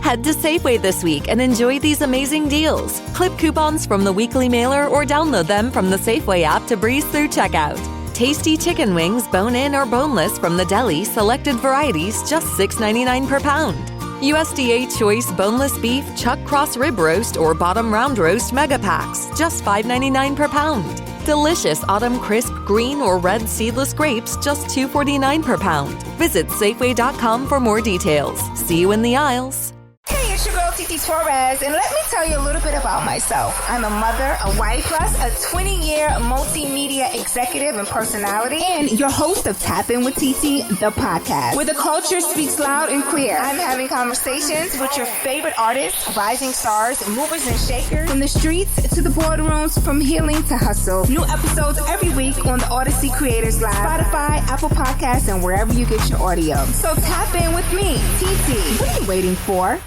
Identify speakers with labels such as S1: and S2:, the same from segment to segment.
S1: Head to Safeway this week and enjoy these amazing deals. Clip coupons from the weekly mailer or download them from the Safeway app to breeze through checkout. Tasty chicken wings, bone-in or boneless from the deli, selected varieties, just $6.99 per pound. USDA Choice Boneless Beef Chuck Cross Rib Roast or Bottom Round Roast Mega Packs, just $5.99 per pound. Delicious Autumn Crisp Green or Red Seedless Grapes, just $2.49 per pound. Visit Safeway.com for more details. See you in the aisles.
S2: Hey, it's your girl Titi Torres, and let me tell you a little bit about myself. I'm a mother, a wife, plus a 20-year multimedia executive and personality, and your host of Tap In with Titi, the podcast, where the culture speaks loud and clear. I'm having conversations with your favorite artists, rising stars, movers and shakers, from the streets to the boardrooms, from healing to hustle. New episodes every week on the Odyssey Creators Live, Spotify, Apple Podcasts, and wherever you get your audio. So tap in with me, Titi. What are you waiting for?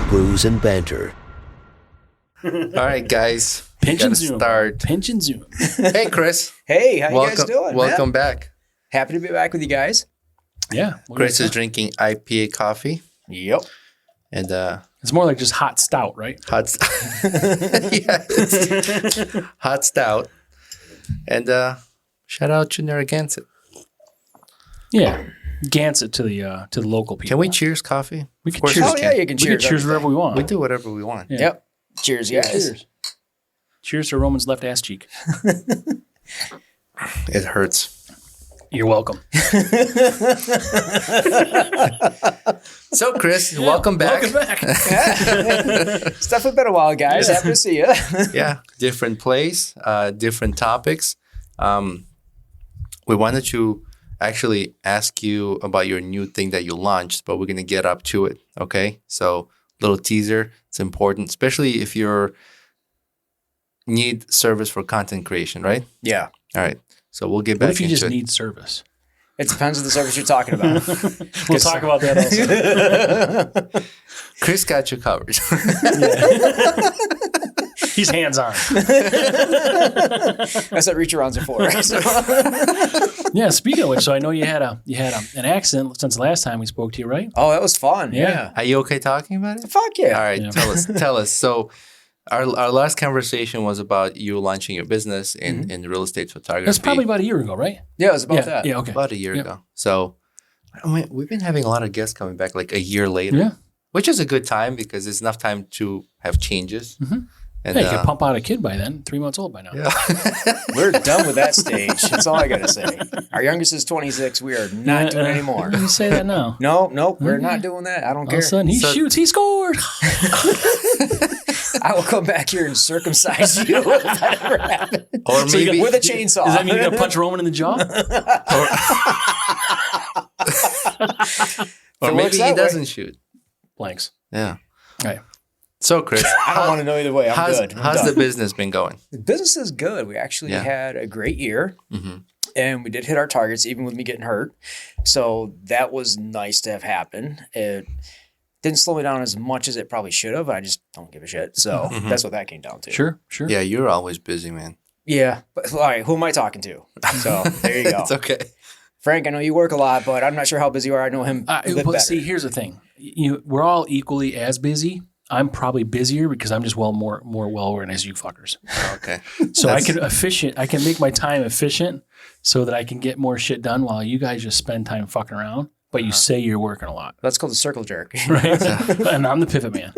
S3: Brews and Banter.
S4: All right, guys.
S5: Pinch and zoom.
S4: Start.
S5: Pinch and zoom.
S4: Hey, Chris.
S6: Hey, how you guys doing?
S4: Welcome back.
S6: Happy to be back with you guys.
S5: Yeah.
S4: Chris is drinking IPA coffee.
S6: Yep.
S4: And
S5: it's more like just hot stout, right?
S4: hot stout. And shout out to Narragansett.
S5: Yeah. Gansett to the local people.
S4: Can we cheers coffee?
S5: We can
S4: Of course
S5: cheers.
S6: Oh, yeah, you can
S5: We
S6: cheers.
S5: can cheers wherever we want.
S4: We do whatever we want.
S5: Yeah.
S6: Yep. Cheers, guys.
S5: Cheers. Cheers to Roman's left ass cheek.
S4: It hurts.
S5: You're welcome.
S4: So, Chris, welcome back.
S5: Welcome back.
S6: It's definitely been a while, guys.
S5: Yeah.
S6: Happy to see you.
S4: Yeah, different place, different topics. We wanted to actually ask you about your new thing that you launched, but we're going to get up to it, okay? So, little teaser. It's important, especially if you need service for content creation, right?
S6: Yeah.
S4: All right. So, we'll get back
S5: What if you
S4: into
S5: just
S4: it.
S5: need service?
S6: It depends on the service you're talking about.
S5: We'll talk about that also.
S4: Chris got you covered.
S5: He's hands-on.
S6: That's what reach arounds are for. So.
S5: Yeah, speaking of which, so I know you had an accident since the last time we spoke to you, right?
S6: Oh, that was fun. Yeah.
S4: Are you okay talking about it?
S6: Fuck yeah.
S4: All right,
S5: Yeah.
S4: tell us. So, our last conversation was about you launching your business in real estate photography.
S5: That's probably about a year ago, right?
S6: Yeah, it was about that.
S5: Yeah, okay.
S4: About a year
S5: Yep.
S4: ago. So, I mean, we've been having a lot of guests coming back like a year later,
S5: Yeah.
S4: which is a good time because it's enough time to have changes.
S5: Mhm.
S4: And,
S5: Yeah, you can pump out a kid by then, 3 months old by now.
S4: yeah.
S6: We're done with that stage. That's all I got to say. Our youngest is 26. We are not doing it anymore.
S5: You say that now.
S6: No, we're not doing that. I don't
S5: All of
S6: care.
S5: a sudden, he shoots, he scored.
S6: I will come back here and circumcise you if that ever happens.
S4: Or maybe
S6: With a chainsaw.
S5: Does that mean you're going to punch Roman in the jaw?
S4: or
S6: it
S4: maybe
S6: works
S4: he
S6: that way.
S4: doesn't shoot.
S5: Blanks.
S4: Yeah.
S5: Right.
S4: So, Chris,
S6: I don't want to know either way. I'm good. I'm
S4: how's
S6: done.
S4: the business been going?
S6: The business is good. We actually
S4: Yeah.
S6: had a great year,
S4: Mm-hmm.
S6: and we did hit our targets, even with me getting hurt. So that was nice to have happen. It didn't slow me down as much as it probably should have. I just don't give a shit. So
S4: Mm-hmm.
S6: that's what that came down to.
S5: Sure.
S4: Yeah, you're always busy, man.
S6: Yeah. But all right, who am I talking to? So there you go.
S4: It's okay.
S6: Frank, I know you work a lot, but I'm not sure how busy you are. I know him a bit
S5: But
S6: better.
S5: see, here's the thing. We're all equally as busy. I'm probably busier because I'm just more well organized you fuckers.
S4: Okay.
S5: So I can make my time efficient so that I can get more shit done while you guys just spend time fucking around. But you say you're working a lot.
S6: That's called a circle jerk.
S5: Right? And I'm the pivot man.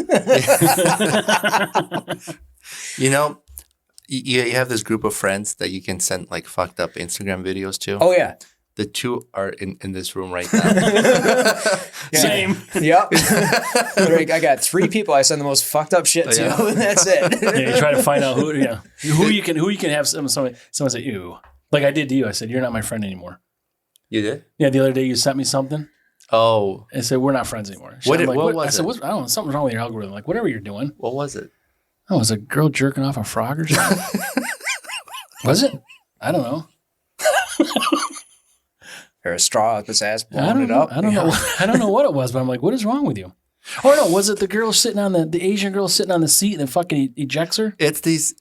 S4: You know, you have this group of friends that you can send like fucked up Instagram videos to.
S6: Oh, yeah.
S4: The two are in this room right now.
S5: Same.
S6: Yep. I got 3 people I send the most fucked up shit to,
S4: Yeah.
S6: and that's it.
S5: Yeah, you try to find out who you can have someone say, ew. Like I did to you. I said, you're not my friend anymore.
S4: You did?
S5: Yeah, the other day you sent me something.
S4: Oh.
S5: I said, we're not friends anymore.
S4: What
S5: I'm like,
S4: was
S5: I said,
S4: it?
S5: I don't know, something's wrong with your algorithm. Like, whatever you're doing.
S4: What was it?
S5: Oh, was a girl jerking off a frog or something? Was it? I don't know.
S6: Or a straw up his ass,
S5: I
S6: blowing
S5: don't
S6: it
S5: know.
S6: up.
S5: I don't know. I don't know what it was, but I'm like, what is wrong with you? Or no, was it the girl sitting on the Asian girl sitting on the seat and then fucking ejects her?
S4: It's these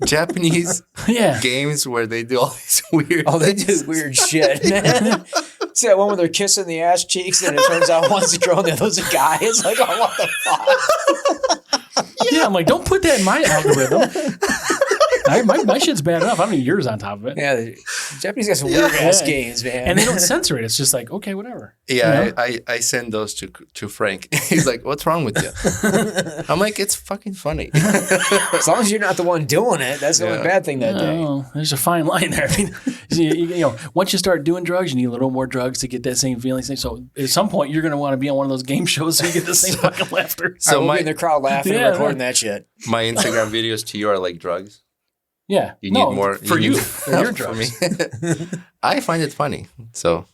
S4: Japanese
S5: Yeah.
S4: games where they do all these weird
S6: Oh, they do
S4: things.
S6: weird shit, man. See that one where they're kissing the ass cheeks and it turns out one's a girl and the other's a guy? It's like, oh, what the fuck?
S5: Yeah, I'm like, don't put that in my algorithm. My shit's bad enough. I don't need yours on top of it.
S6: Yeah, the Japanese got some weird ass games, man.
S5: And they don't censor it. It's just like, okay, whatever.
S4: Yeah,
S5: You know?
S4: I send those to Frank. He's like, "What's wrong with you?" I'm like, "It's fucking funny."
S6: As long as you're not the one doing it, that's the only bad thing that day.
S5: Oh, there's a fine line there. I mean, you know, once you start doing drugs, you need a little more drugs to get that same feeling. So at some point, you're going to want to be on one of those game shows so you get the same fucking laughter.
S6: So we'll be in the crowd laughing and recording that shit.
S4: My Instagram videos to you are like drugs.
S5: Yeah.
S4: You need more
S5: for you. For your
S4: for
S5: drugs.
S4: me. I find it funny. So,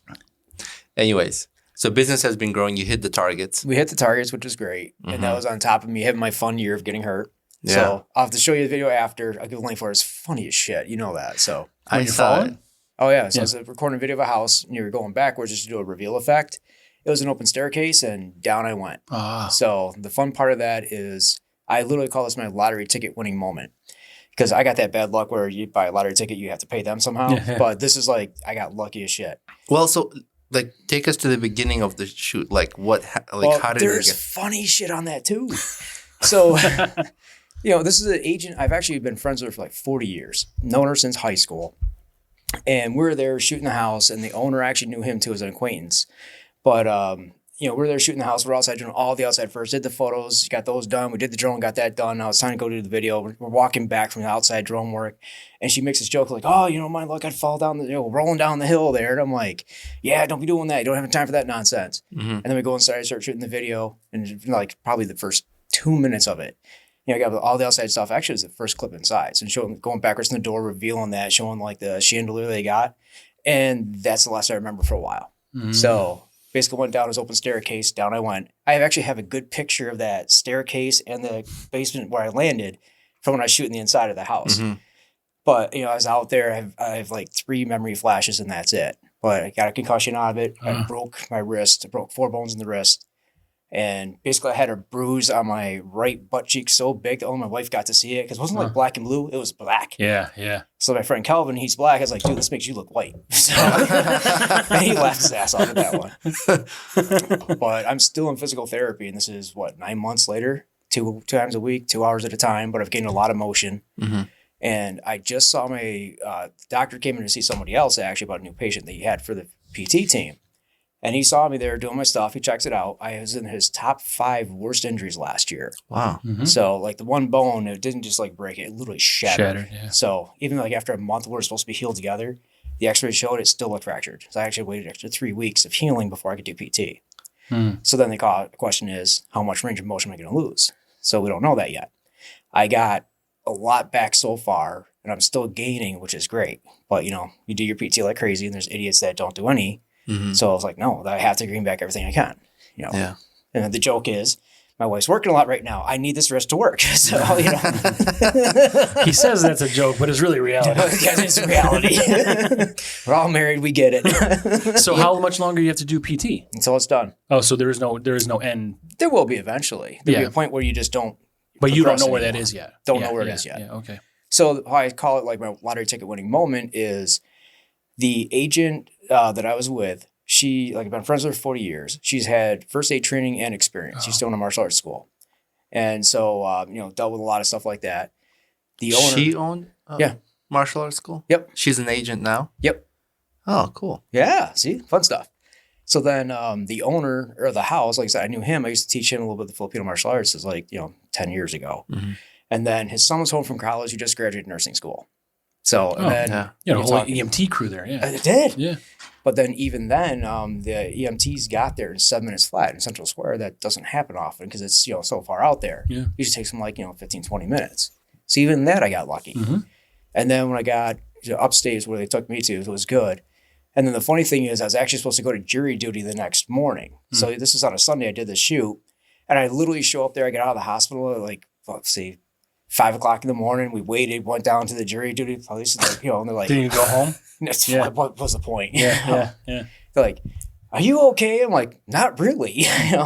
S4: anyways, so business has been growing. You hit the targets.
S6: We hit the targets, which was great. And that was on top of me having my fun year of getting hurt.
S4: Yeah.
S6: So I'll have to show you the video after. I'll give a link for it. It's funny as shit. You know that. So
S4: I saw it.
S6: Oh, yeah. So I was recording a video of a house and you were going backwards just to do a reveal effect. It was an open staircase and down I went. So the fun part of that is I literally call this my lottery ticket winning moment. Because I got that bad luck where you buy a lottery ticket, you have to pay them somehow. Yeah. But this is like, I got lucky as shit.
S4: Well, so like, take us to the beginning of the shoot. Like, how did
S6: there's funny shit on that too. So, you know, this is an agent I've actually been friends with her for like 40 years. Known her since high school. And we were there shooting the house, and the owner actually knew him too as an acquaintance. But, you know, we were there shooting the house. We're outside doing all the outside first. Did the photos, got those done. We did the drone, got that done. Now it's time to go do the video. We're walking back from the outside drone work. And she makes this joke like, oh, you know, my luck, I'd fall down rolling down the hill there. And I'm like, yeah, don't be doing that. You don't have time for that nonsense. Mm-hmm. And then we go inside, start shooting the video. And like probably the first 2 minutes of it, you know, I got all the outside stuff. Actually, it was the first clip inside. So showing, going backwards in the door, revealing that, showing like the chandelier they got. And that's the last I remember for a while. Mm-hmm. So basically went down his open staircase. Down I went. I actually have a good picture of that staircase and the basement where I landed from when I was shooting the inside of the house. Mm-hmm. But, you know, I was out there. I have like 3 memory flashes and that's it. But I got a concussion out of it. I broke my wrist. I broke 4 bones in the wrist. And basically I had a bruise on my right butt cheek so big that only my wife got to see it. Because it wasn't like black and blue. It was black.
S5: Yeah, yeah.
S6: So my friend Calvin, he's black. I was like, dude, this makes you look white. So and he laughed his ass off at that one. But I'm still in physical therapy. And this is, 9 months later? 2 times a week, 2 hours at a time. But I've gained a lot of motion. Mm-hmm. And I just saw my doctor came in to see somebody else actually about a new patient that he had for the PT team. And he saw me there doing my stuff. He checks it out. I was in his top 5 worst injuries last year.
S4: Wow.
S6: Mm-hmm. So like the one bone, it didn't just like break it. It literally shattered. Yeah. So even like after a month, we were supposed to be healed together. The x-ray showed it still looked fractured. So I actually waited extra 3 weeks of healing before I could do PT. So then the question is, how much range of motion am I going to lose? So we don't know that yet. I got a lot back so far, and I'm still gaining, which is great. But, you know, you do your PT like crazy, and there's idiots that don't do any. Mm-hmm. So I was like, no, I have to gain back everything I can, you know. Yeah. And then the joke is, my wife's working a lot right now. I need this wrist to work. So, you know.
S5: He says that's a joke, but it's really reality.
S6: Yeah, it's reality. We're all married. We get it.
S5: So how much longer do you have to do PT?
S6: Until it's done.
S5: Oh, so there is no end.
S6: There will be eventually. There'll be a point where you just don't.
S5: But you don't know where that is yet.
S6: Don't know where it is yet.
S5: Yeah, okay.
S6: So how I call it like my lottery ticket winning moment is the agent that I was with, I've been friends with her for 40 years. She's had first aid training and experience. She's still in a martial arts school. And so, you know, dealt with a lot of stuff like that. The owner.
S4: She owned martial arts school?
S6: Yep.
S4: She's an agent now?
S6: Yep.
S4: Oh, cool.
S6: Yeah. See? Fun stuff. So then the owner of the house, like I said, I knew him. I used to teach him a little bit of the Filipino martial arts. It was like, 10 years ago. Mm-hmm. And then his son was home from college. He just graduated nursing school. So,
S5: the whole EMT crew there. Yeah.
S6: It did.
S5: Yeah.
S6: But then even then, the EMTs got there in 7 minutes flat in Central Square. That doesn't happen often because it's, so far out there. Yeah. It usually takes them 15, 20 minutes. So even that, I got lucky. Mm-hmm. And then when I got upstage where they took me to, it was good. And then the funny thing is I was actually supposed to go to jury duty the next morning. So this is on a Sunday. I did the shoot. And I literally show up there. I get out of the hospital at 5 o'clock in the morning. We waited, went down to the jury duty place. And and they're like,
S5: didn't you go home?
S6: What was the point?
S5: Yeah.
S6: They're like, are you okay? I'm like, not really.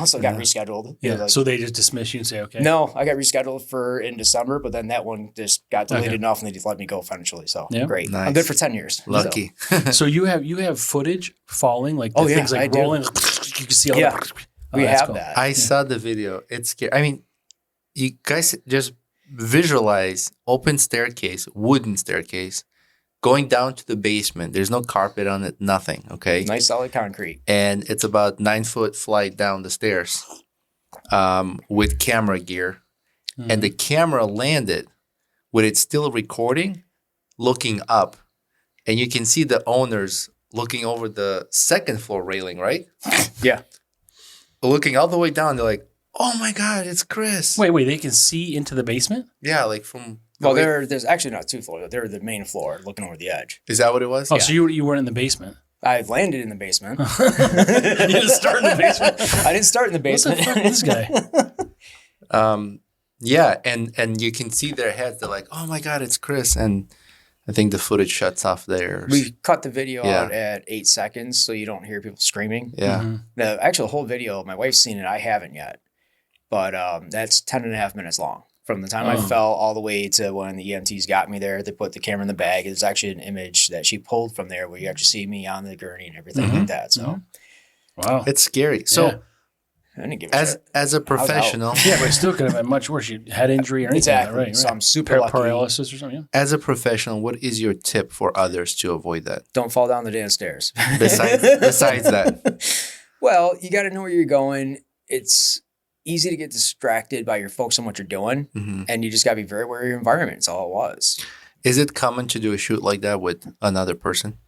S6: So got rescheduled.
S5: Yeah.
S6: Like,
S5: So they just dismiss you and say, okay.
S6: no, I got rescheduled for in December, but then that one just got delayed enough and they just let me go eventually. So great.
S4: Nice.
S6: I'm good for 10 years.
S4: Lucky.
S5: So you have footage falling, like the things like
S6: I
S5: rolling.
S6: do.
S5: You can see all that.
S6: We
S5: that's
S6: have
S5: cool.
S6: that.
S4: I saw the video. It's scary. I mean, you guys just visualize open staircase, wooden staircase, going down to the basement. There's no carpet on it, nothing. Okay.
S6: Nice solid concrete.
S4: And it's about 9-foot flight down the stairs with camera gear. And the camera landed with it still recording, looking up. And you can see the owners looking over the second floor railing, right?
S6: Yeah.
S4: Looking all the way down. They're like, oh my God, it's Chris.
S5: Wait, they can see into the basement?
S4: Yeah, like from...
S6: Well, there's actually not 2 floors. They're the main floor looking over the edge.
S4: Is that what it was?
S5: Oh, so you weren't in the basement.
S6: I landed in the basement.
S5: You didn't start in the basement.
S6: I didn't start in the basement.
S5: What the fuck is this guy?
S4: Yeah, and you can see their heads. They're like, oh my God, it's Chris. And I think the footage shuts off there.
S6: We cut the video out at 8 seconds so you don't hear people screaming.
S4: Yeah.
S6: The actual whole video, my wife's seen it. I haven't yet. But that's 10 and a half minutes long. From the time I fell all the way to when the EMTs got me there, they put the camera in the bag. It's actually an image that she pulled from there where you actually see me on the gurney and everything like that. So,
S5: Wow.
S4: It's scary. So
S6: I didn't give a shit.
S4: as a professional,
S5: Yeah, but it still could have been much worse. You had injury or anything.
S6: Exactly.
S5: Right.
S6: So I'm super lucky.
S5: Paralysis or something.
S4: as a professional, what is your tip for others to avoid that?
S6: Don't fall down the damn stairs.
S4: Besides that,
S6: Well, you got to know where you're going. It's easy to get distracted by your focus on what you're doing. And you just got to be very aware of your environment. It's all it was.
S4: is it common to do a shoot like that with another person?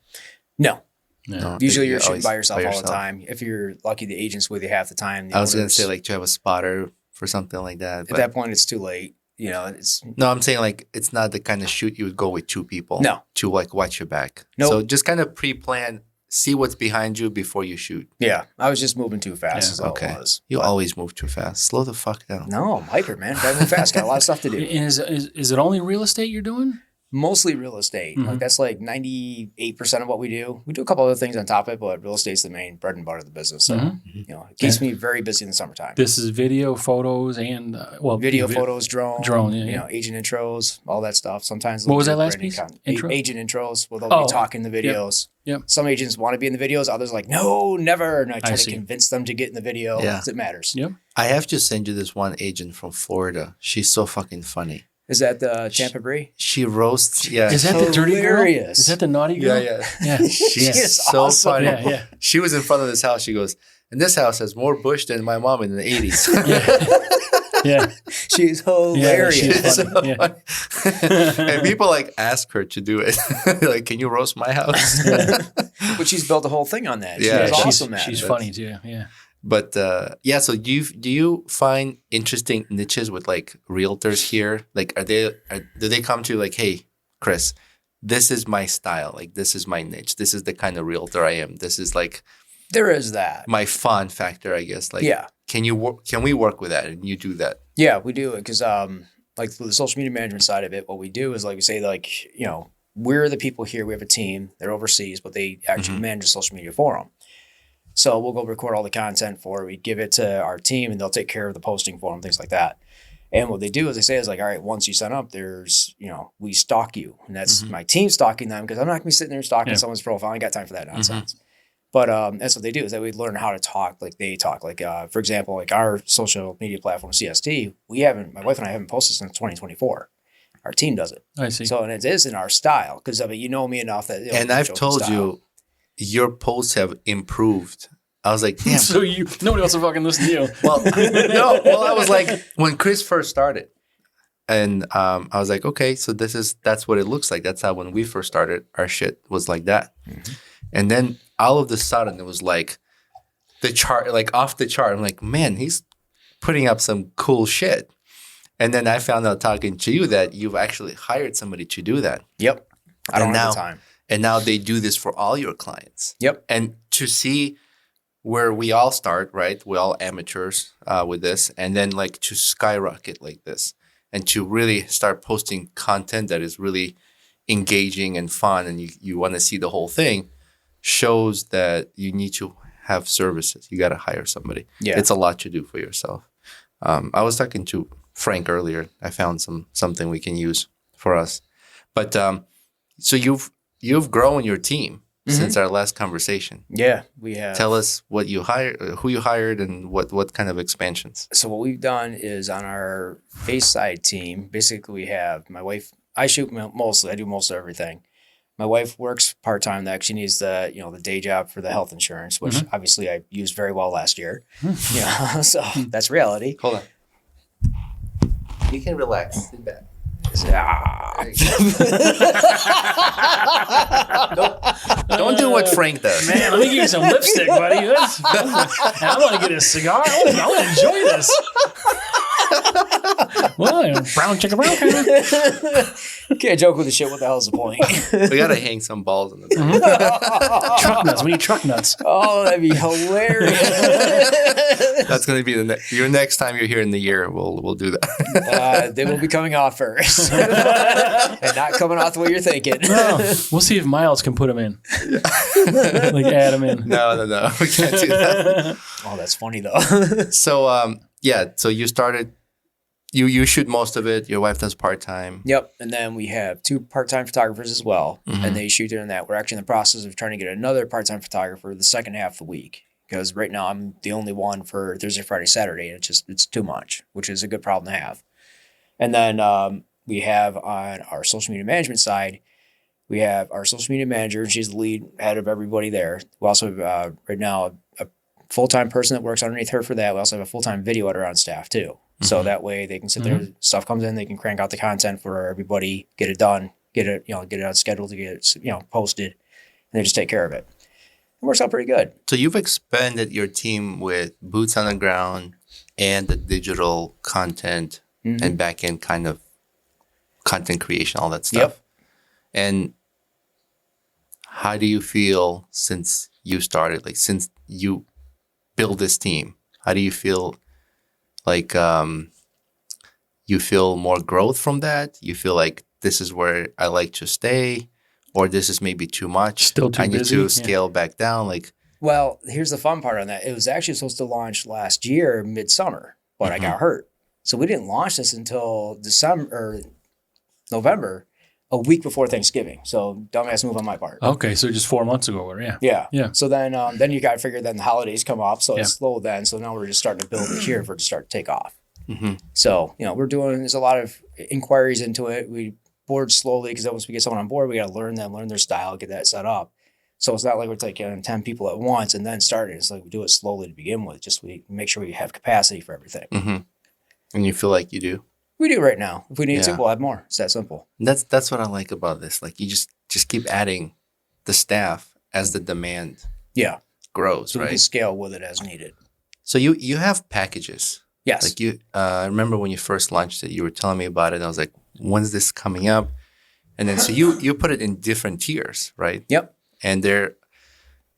S6: No.
S4: No,
S6: Usually you're shooting
S4: always
S6: by yourself all the time. If you're lucky, the agent's with you half the time.
S4: I was going to say like to have a spotter for something like that.
S6: At that point, it's too late. You know, it's
S4: No, I'm saying like it's not the kind of shoot you would go with 2 people.
S6: No.
S4: To like watch your back.
S6: Nope.
S4: So just kind of pre-plan, see what's behind you before you shoot.
S6: yeah. I was just moving too fast. Is all it was.
S4: You always move too fast. Slow the fuck down.
S6: No, I'm hyper, man. Gotta move fast. Got a lot of stuff to do.
S5: And is it only real estate you're doing?
S6: Mostly real estate. Like that's like 98% of what we do. We do a couple other things on top of it, but real estate's the main bread and butter of the business. So you know, it keeps me very busy in the summertime.
S5: This is video, photos, and
S6: Video, photos, drone,
S5: yeah,
S6: you know, agent intros, all that stuff. Sometimes
S5: What was
S6: they'll
S5: that
S6: do
S5: last
S6: branding
S5: piece? Intro?
S6: Agent intros, where they'll be talking in the videos.
S5: Yep.
S6: Some agents want to be in the videos. Others are like, no, never. And I try to
S5: see.
S6: convince them to get in the video because it matters.
S5: Yep.
S4: I have to send you this one agent from Florida. She's so fucking funny.
S6: Is that the Tampa Brie?
S4: She roasts. Yeah.
S5: Is that the dirty girl?
S6: Hilarious.
S5: Is that the naughty girl?
S4: Yeah.
S5: Yeah.
S4: She's
S6: is
S4: so
S6: awesome.
S4: funny.
S5: Yeah.
S4: She was in front of this house. She goes, and this house has more bush than my mom in the 80s.
S5: Yeah.
S6: She's hilarious.
S5: she is funny. Yeah.
S4: And people like ask her to do it. Like, can you roast my house?
S6: But she's built the whole thing on that.
S4: Yeah,
S6: She's
S5: she's
S6: awesome at
S5: she's
S6: it.
S5: funny too. Yeah.
S4: But yeah, so do you find interesting niches with like realtors here? Like, do they come to you like, hey, Chris, this is my style. Like, this is my niche. This is the kind of realtor I am. This is like
S6: There is that.
S4: my fun factor, I guess. Like,
S6: Yeah.
S4: can we work with that? And you do that?
S6: Yeah, we do it because like for the social media management side of it, what we do is like we say like, you know, we're the people here. We have a team. They're overseas, but they actually manage the social media for them. So we'll go record all the content for it. We give it to our team and they'll take care of the posting for them, things like that. And what they do is they say is like, all right, once you sign up, there's, you know, we stalk you. And that's my team stalking them because I'm not going to be sitting there stalking someone's profile. I ain't got time for that nonsense. But that's what they do is that we learn how to talk like they talk. Like, for example, like our social media platform, CST, my wife and I haven't posted since 2024. Our team does it.
S5: I see.
S6: So, and it is in our style because I mean, you know me enough that. You know,
S4: And I've told you, your posts have improved. I was like, damn.
S5: So nobody wants to fucking listen to you.
S4: Well, no. Well, I was like, when Chris first started, and I was like, okay, so that's what it looks like. That's how when we first started, our shit was like that. And then all of a sudden, it was like the chart, like off the chart. I'm like, man, he's putting up some cool shit. And then I found out talking to you that you've actually hired somebody to do that.
S6: Yep. I don't
S4: And
S6: have
S4: now-
S6: the time.
S4: And now they do this for all your clients.
S6: Yep.
S4: And to see where we all start, right? We're all amateurs with this. And then like to skyrocket like this and to really start posting content that is really engaging and fun and you want to see the whole thing shows that you need to have services. You got to hire somebody.
S6: Yeah.
S4: It's a lot to do for yourself. I was talking to Frank earlier. I found something we can use for us. But so you've grown your team since our last conversation.
S6: Yeah, we have.
S4: Tell us what you hired, who you hired, and what kind of expansions.
S6: So what we've done is on our face side team, basically we have my wife. I shoot mostly. I do most of everything. My wife works part-time. That she needs the day job for the health insurance, which obviously I used very well last year. So that's reality.
S4: Hold on. You can relax. Sit back. Don't do what Frank does.
S5: Man, let me give you some lipstick, buddy. I want to get a cigar. I want to enjoy this. Well, brown chicken, brown chicken.
S6: Can't joke with the shit. What the hell's the point?
S4: We gotta hang some balls in the back.
S5: Truck nuts. We need truck nuts.
S6: Oh, that'd be hilarious.
S4: That's gonna be your next time you're here in the year. We'll do that.
S6: They will be coming off first, and not coming off the way you're thinking.
S5: No, we'll see if Miles can put them in. Like add them in.
S4: No, we can't do that.
S6: Oh, that's funny though.
S4: So so you started. You shoot most of it. Your wife does part-time.
S6: Yep. And then we have 2 part-time photographers as well. And they shoot during that. We're actually in the process of trying to get another part-time photographer the second half of the week. Because right now I'm the only one for Thursday, Friday, Saturday. And it's too much, which is a good problem to have. And then we have on our social media management side, we have our social media manager. And she's the lead head of everybody there. We also have right now a full-time person that works underneath her for that. We also have a full-time video editor on staff too. So that way they can sit there, stuff comes in, they can crank out the content for everybody, get it done, get it on schedule to get it, posted, and they just take care of it. It works out pretty good.
S4: So you've expanded your team with boots on the ground and the digital content and back-end kind of content creation, all that stuff.
S6: Yep.
S4: And how do you feel since you started, like since you built this team? How do you feel? Like, you feel more growth from that? You feel like this is where I like to stay? Or this is maybe too much?
S5: Still too busy?
S4: I need to scale back down?
S6: Well, here's the fun part on that. It was actually supposed to launch last year, midsummer, but I got hurt. So we didn't launch this until November, a week before Thanksgiving. So dumbass move on my part.
S5: Okay, so just 4 months ago, yeah.
S6: Yeah. So then you got to figure then the holidays come up, so it's slow then. So now we're just starting to build it here for it to start to take off. So there's a lot of inquiries into it. We board slowly because once we get someone on board, we got to learn them, learn their style, get that set up. So it's not like we're taking 10 people at once and then starting. It's like we do it slowly to begin with. Just we make sure we have capacity for everything.
S4: And you feel like you do?
S6: We do right now. If we need to, we'll add more. It's that simple.
S4: That's what I like about this. Like you just keep adding the staff as the demand grows,
S6: so
S4: right?
S6: We can scale with it as needed.
S4: So you have packages.
S6: Yes.
S4: Like I remember when you first launched it, you were telling me about it. And I was like, when's this coming up? And then so you put it in different tiers, right?
S6: Yep. And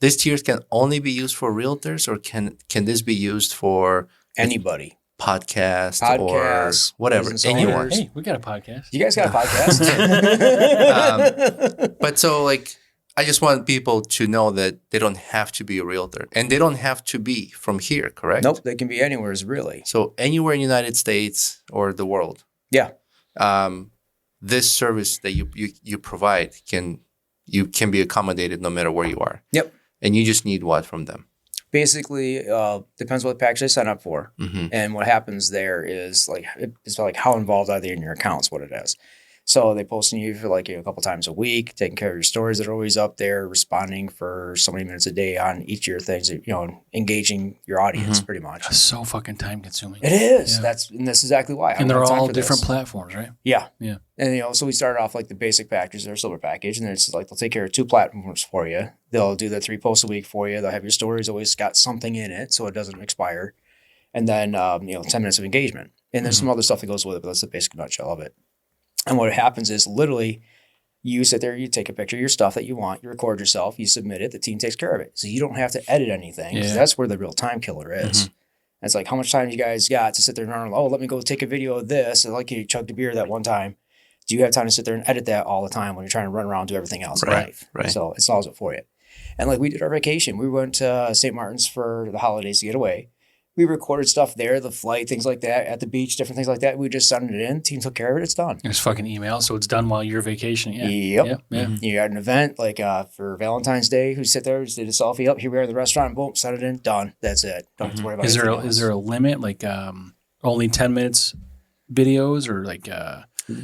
S4: these tiers can only be used for realtors, or can this be used for
S6: anybody?
S4: Podcast or whatever, anyone.
S5: Hey, we got a podcast.
S6: You guys got a podcast?
S4: But so like, I just want people to know that they don't have to be a realtor, and they don't have to be from here, correct?
S6: Nope, they can be anywhere, really.
S4: So anywhere in the United States or the world.
S6: Yeah.
S4: This service that you provide can be accommodated no matter where you are.
S6: Yep.
S4: And you just need what from them?
S6: Basically, depends what package they sign up for. And what happens there is it's like how involved are they in your accounts, what it is. So they posting you for like a couple times a week, taking care of your stories that are always up there, responding for so many minutes a day on each of your things, engaging your audience pretty much.
S5: That's so fucking time consuming.
S6: It is.
S5: Yeah.
S6: That's exactly why.
S5: And they're all different platforms, right?
S6: Yeah.
S5: Yeah.
S6: And so we started off like the basic package, their silver package, and it's like they'll take care of 2 platforms for you. They'll do the 3 posts a week for you. They'll have your stories always got something in it so it doesn't expire. And then 10 minutes of engagement. And there's some other stuff that goes with it, but that's the basic nutshell of it. And what happens is literally you sit there, you take a picture of your stuff that you want, you record yourself, you submit it, the team takes care of it. So you don't have to edit anything. Yeah. That's where the real time killer is. It's like, how much time you guys got to sit there and run, let me go take a video of this. Like you chugged a beer that one time. Do you have time to sit there and edit that all the time when you're trying to run around and do everything else in life?
S4: Right.
S6: So it solves it for you. And like we did our vacation. We went to St. Martin's for the holidays to get away. We recorded stuff there, the flight, things like that, at the beach, different things like that. We just sent it in. Team took care of it. It's done.
S5: It's fucking email, so it's done while you're vacationing. Yeah.
S6: Yep.
S5: Yeah.
S6: You got an event like for Valentine's Day. Who sit there, just did a selfie up. Here we are in the restaurant. Boom, sent it in. Done. That's it. Don't have to worry about it.
S5: Is there a limit? Like only 10 minutes videos or like?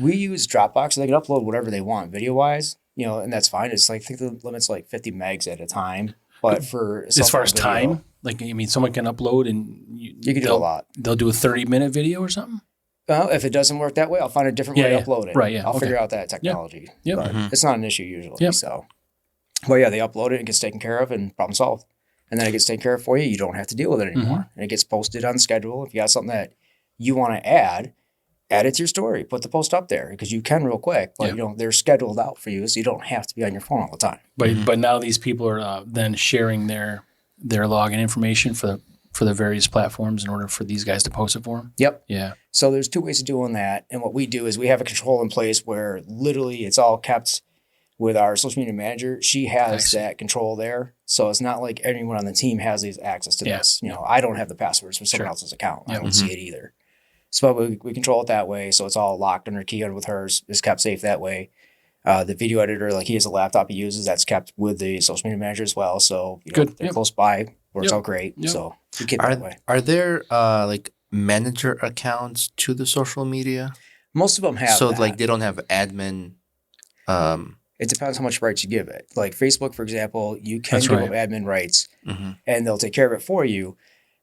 S6: We use Dropbox. So they can upload whatever they want video wise. And that's fine. It's like I think the limit's like 50 megs at a time. But for
S5: as far as time, like someone can upload and
S6: you can do a lot.
S5: They'll do a 30-minute video or something.
S6: Well, if it doesn't work that way, I'll find a different way to upload it.
S5: Right. Yeah.
S6: I'll figure out that technology.
S5: Yep.
S6: But it's not an issue usually.
S5: Yep.
S6: So, well, yeah, they upload it. It gets taken care of and problem solved. And then it gets taken care of for you. You don't have to deal with it anymore. And it gets posted on schedule. If you got something that you want to add it to your story. Put the post up there because you can real quick. But they're scheduled out for you, so you don't have to be on your phone all the time.
S5: But now these people are then sharing their login information for the various platforms in order for these guys to post it for them?
S6: Yep.
S5: Yeah.
S6: So there's two ways of doing that. And what we do is we have a control in place where literally it's all kept with our social media manager. She has that control there. So it's not like anyone on the team has these access to this. I don't have the passwords for someone else's account. I don't see it either. So we control it that way. So it's all locked under key with hers. It's kept safe that way. The video editor, like he has a laptop he uses, that's kept with the social media manager as well. So they're close by. Works out great. Yep. So we keep it that way.
S4: Are there like manager accounts to the social media?
S6: Most of them have.
S4: So like they don't have admin.
S6: It depends how much rights you give it. Like Facebook, for example, you can give them admin rights, and they'll take care of it for you.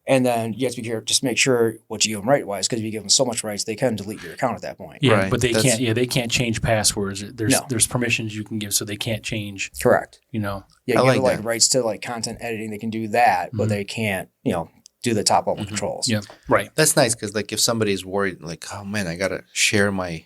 S6: And then you have to be careful, just make sure what you give them right-wise, because if you give them so much rights, they can delete your account at that point.
S5: Yeah, right. But they can't. Yeah, they can't change passwords. There's permissions you can give, so they can't change.
S6: Correct.
S5: Yeah,
S6: you give like rights to like content editing. They can do that, but they can't. Do the top level controls.
S5: Yeah, right.
S4: That's nice because like if somebody's worried, like, oh man, I gotta share my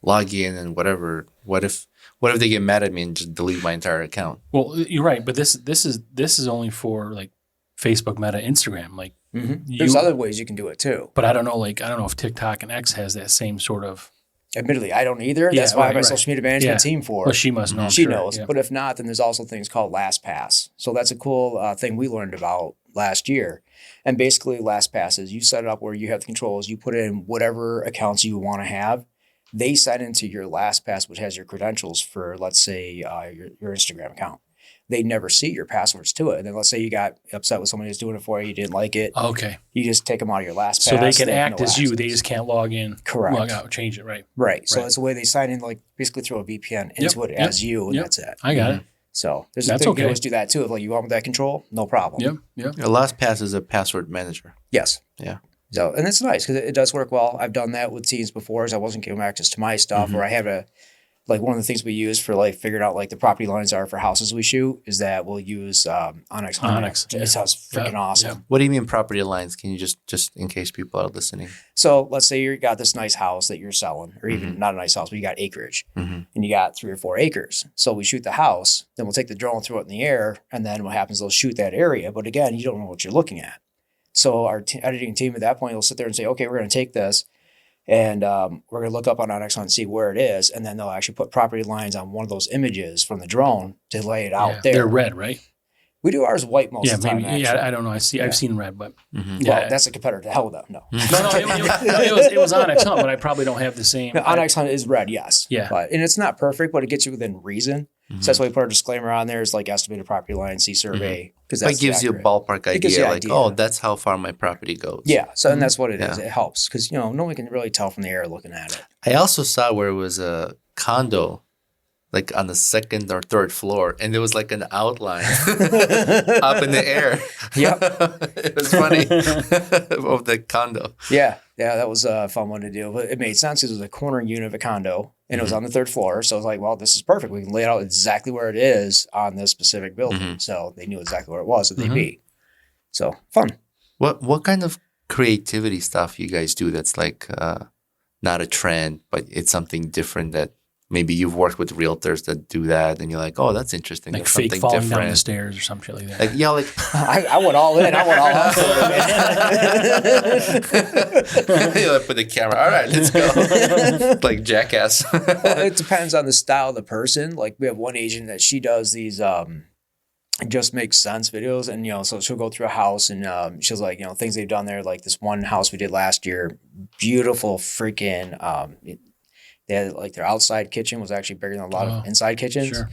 S4: login and whatever. What if they get mad at me and just delete my entire account?
S5: Well, you're right, but this is only for like Facebook, Meta, Instagram, like.
S6: There's other ways you can do it too.
S5: But I don't know if TikTok and X has that same sort of.
S6: Admittedly, I don't either. That's why I have my social media management team for.
S5: Well, she must know.
S6: She knows. Yeah. But if not, then there's also things called LastPass. So that's a cool thing we learned about last year. And basically, LastPass is you set it up where you have the controls. You put in whatever accounts you want to have. They sign into your LastPass, which has your credentials for, let's say, your Instagram account. They never see your passwords to it. And then let's say you got upset with somebody who's doing it for you, you didn't like it.
S5: Okay.
S6: You just take them out of your LastPass.
S5: So they can act as you. They just can't log in,
S6: correct,
S5: log out, change it, right?
S6: Right. So that's the way they sign in, like basically throw a VPN into it as you, and that's it.
S5: I got it.
S6: So there's a thing you can always do that too. If like you want that control, no problem.
S5: Yep.
S4: LastPass is a password manager.
S6: Yes.
S4: Yeah.
S6: So, and it's nice because it does work well. I've done that with teams before as I wasn't giving them access to my stuff, or I have one of the things we use for like figuring out like the property lines are for houses we shoot is that we'll use Onyx. It sounds freaking awesome.
S4: Yeah. What do you mean property lines? Can you just in case people are listening?
S6: So let's say you got this nice house that you're selling, or even not a nice house, but you got acreage, and you got 3 or 4 acres. So we shoot the house, then we'll take the drone, throw it in the air, and then what happens? They'll shoot that area, but again, you don't know what you're looking at. So our editing team at that point will sit there and say, okay, we're going to take this. And we're going to look up on Onyx and see where it is. And then they'll actually put property lines on one of those images from the drone to lay it out there.
S5: They're red, right?
S6: We do ours white most of the time.
S5: Maybe, I don't know. I've seen red, but
S6: well, that's a competitor to hell with them. No.
S5: It was Onyx Hunt, but I probably don't have the same.
S6: No, Onyx Hunt is red, yes.
S5: Yeah.
S6: And it's not perfect, but it gets you within reason. So that's why we put our disclaimer on there is like estimated property line, see survey. Because
S4: that gives you a ballpark idea. Like, oh, that's how far my property goes.
S6: Yeah. So and that's what it is. It helps because, no one can really tell from the air looking at it.
S4: I also saw where it was a condo like on the 2nd or 3rd floor, and there was like an outline up in the air.
S6: Yep.
S4: It was funny of the condo.
S6: Yeah, that was a fun one to do. But it made sense because it was a corner unit of a condo, and it was on the 3rd floor. So I was like, well, this is perfect. We can lay it out exactly where it is on this specific building. So they knew exactly where it was that they'd be. So fun.
S4: What kind of creativity stuff you guys do that's like not a trend, but it's something different that maybe you've worked with realtors that do that, and you're like, "Oh, that's interesting."
S5: Like
S4: that's
S5: fake
S4: something
S5: falling
S4: different.
S5: down the stairs or some shit like that.
S4: Like
S6: I went all in. I went all out.
S4: You put the camera. All right, let's go. Like Jackass.
S6: Well, it depends on the style of the person. Like we have one agent that she does these just makes sense videos. And, so she'll go through a house and she's like, things they've done there. Like this one house we did last year, beautiful freaking, they had like their outside kitchen was actually bigger than a lot of inside kitchens.
S5: Sure.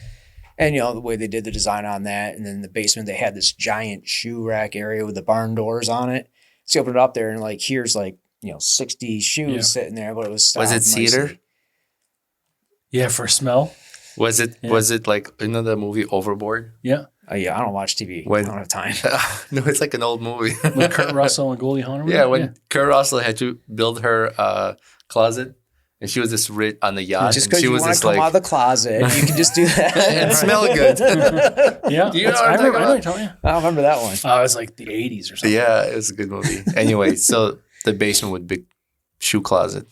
S6: And, the way they did the design on that. And then the basement, they had this giant shoe rack area with the barn doors on it. So you open it up there and like, here's like, 60 shoes sitting there, but it was
S4: it cedar?
S5: Yeah, for smell.
S4: Was it like the movie Overboard?
S5: Yeah.
S6: Yeah, I don't watch TV. I don't have time.
S4: No, it's like an old movie.
S5: With Kurt Russell and Goldie Hawn.
S4: Yeah, when Kurt Russell had to build her closet, and she was just rich on the yacht.
S6: Just because you want to come out of the closet, you can just do that
S4: and smell good.
S5: Yeah,
S4: Do you know what I'm talking about?
S6: I don't remember that one.
S5: Oh, it was like the 80s or something.
S4: Yeah, it was a good movie. Anyway, so the basement with big shoe closet.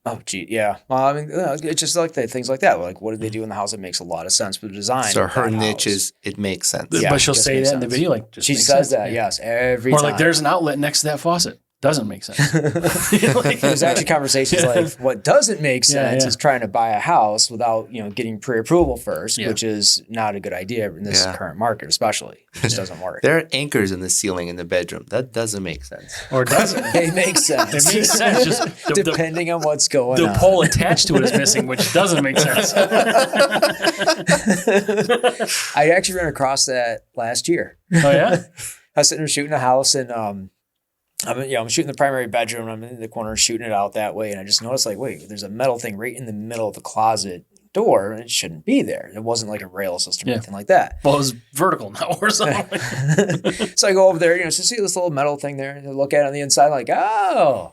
S6: Oh, gee, yeah. Well, I mean, it's just like things like that. Like, what did they do in the house that makes a lot of sense for the design?
S4: So her niche is, it makes sense.
S6: Yeah,
S5: But she'll
S6: just
S5: say
S6: makes
S5: that in the
S6: sense.
S5: video, like, just
S6: She
S5: makes
S6: says
S5: sense.
S6: that, yes, every
S5: Or
S6: time.
S5: like, there's an outlet next to that faucet. Doesn't make sense.
S6: There's actually conversations like, what doesn't make sense is trying to buy a house without, getting pre-approval first, which is not a good idea in this current market, especially. It just doesn't work.
S4: There are anchors in the ceiling in the bedroom. That doesn't make sense.
S5: Or does it?
S6: It makes sense.
S5: It makes sense. Just
S6: depending on what's going on.
S5: The pole attached to it is missing, which doesn't make sense.
S6: I actually ran across that last year.
S5: Oh, yeah?
S6: I was sitting there shooting a house and I'm shooting the primary bedroom. I'm in the corner shooting it out that way. And I just noticed like, wait, there's a metal thing right in the middle of the closet door and it shouldn't be there. It wasn't like a rail system or anything like that.
S5: Well, it was vertical now or something.
S6: So I go over there, to see this little metal thing there and I look at it on the inside like, oh,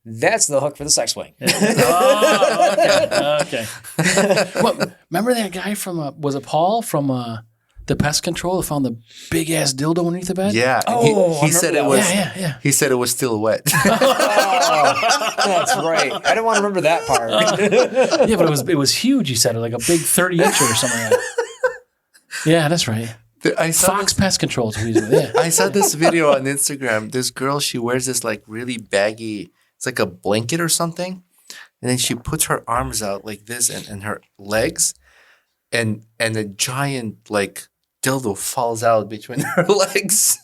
S6: that's the hook for the sex swing.
S5: Oh, okay. Well, remember that guy from, was it Paul from the pest control that found the big ass dildo underneath the bed?
S4: Yeah.
S6: Oh,
S4: he said it was.
S5: Yeah.
S4: He said it was still wet.
S6: Oh, that's right. I didn't want to remember that part.
S5: Yeah, but it was huge. He said like a big 30-incher or something like that. Yeah, that's right.
S4: I saw
S5: Fox Pest Control is what he's with. Yeah.
S4: I saw this video on Instagram. This girl, she wears this like really baggy, it's like a blanket or something. And then she puts her arms out like this and her legs and a giant like dildo falls out between her legs.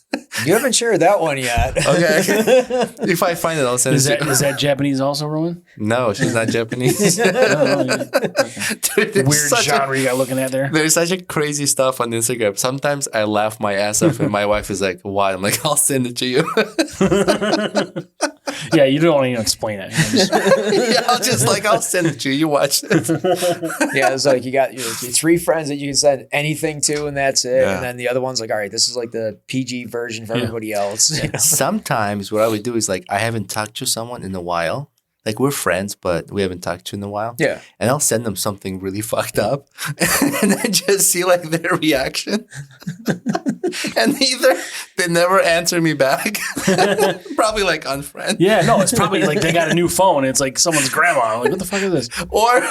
S6: You haven't shared that one yet.
S4: Okay. If I find it, I'll send it to you.
S5: Is that Japanese also, Rowan?
S4: No, she's not Japanese.
S5: Okay.
S4: Dude, there's
S5: Weird
S4: such
S5: genre you got looking at there.
S4: There's such a crazy stuff on Instagram. Sometimes I laugh my ass off and my wife is like, why? I'm like, I'll send it to you.
S5: Yeah, you don't want to explain it.
S4: I'll send it to you. You watch it.
S6: Yeah, it's like you got your 3 friends that you can send anything to and that's it.
S4: Yeah.
S6: And then the other one's like, all right, this is like the PG version for everybody else.
S4: Sometimes what I would do is like, I haven't talked to someone in a while. Like we're friends, but we haven't talked to in a while.
S6: Yeah.
S4: And I'll send them something really fucked up and then just see like their reaction. And either they never answer me back, probably like unfriend.
S5: Yeah, no, it's probably like they got a new phone. And it's like someone's grandma. I'm like, what the fuck is this?
S4: Or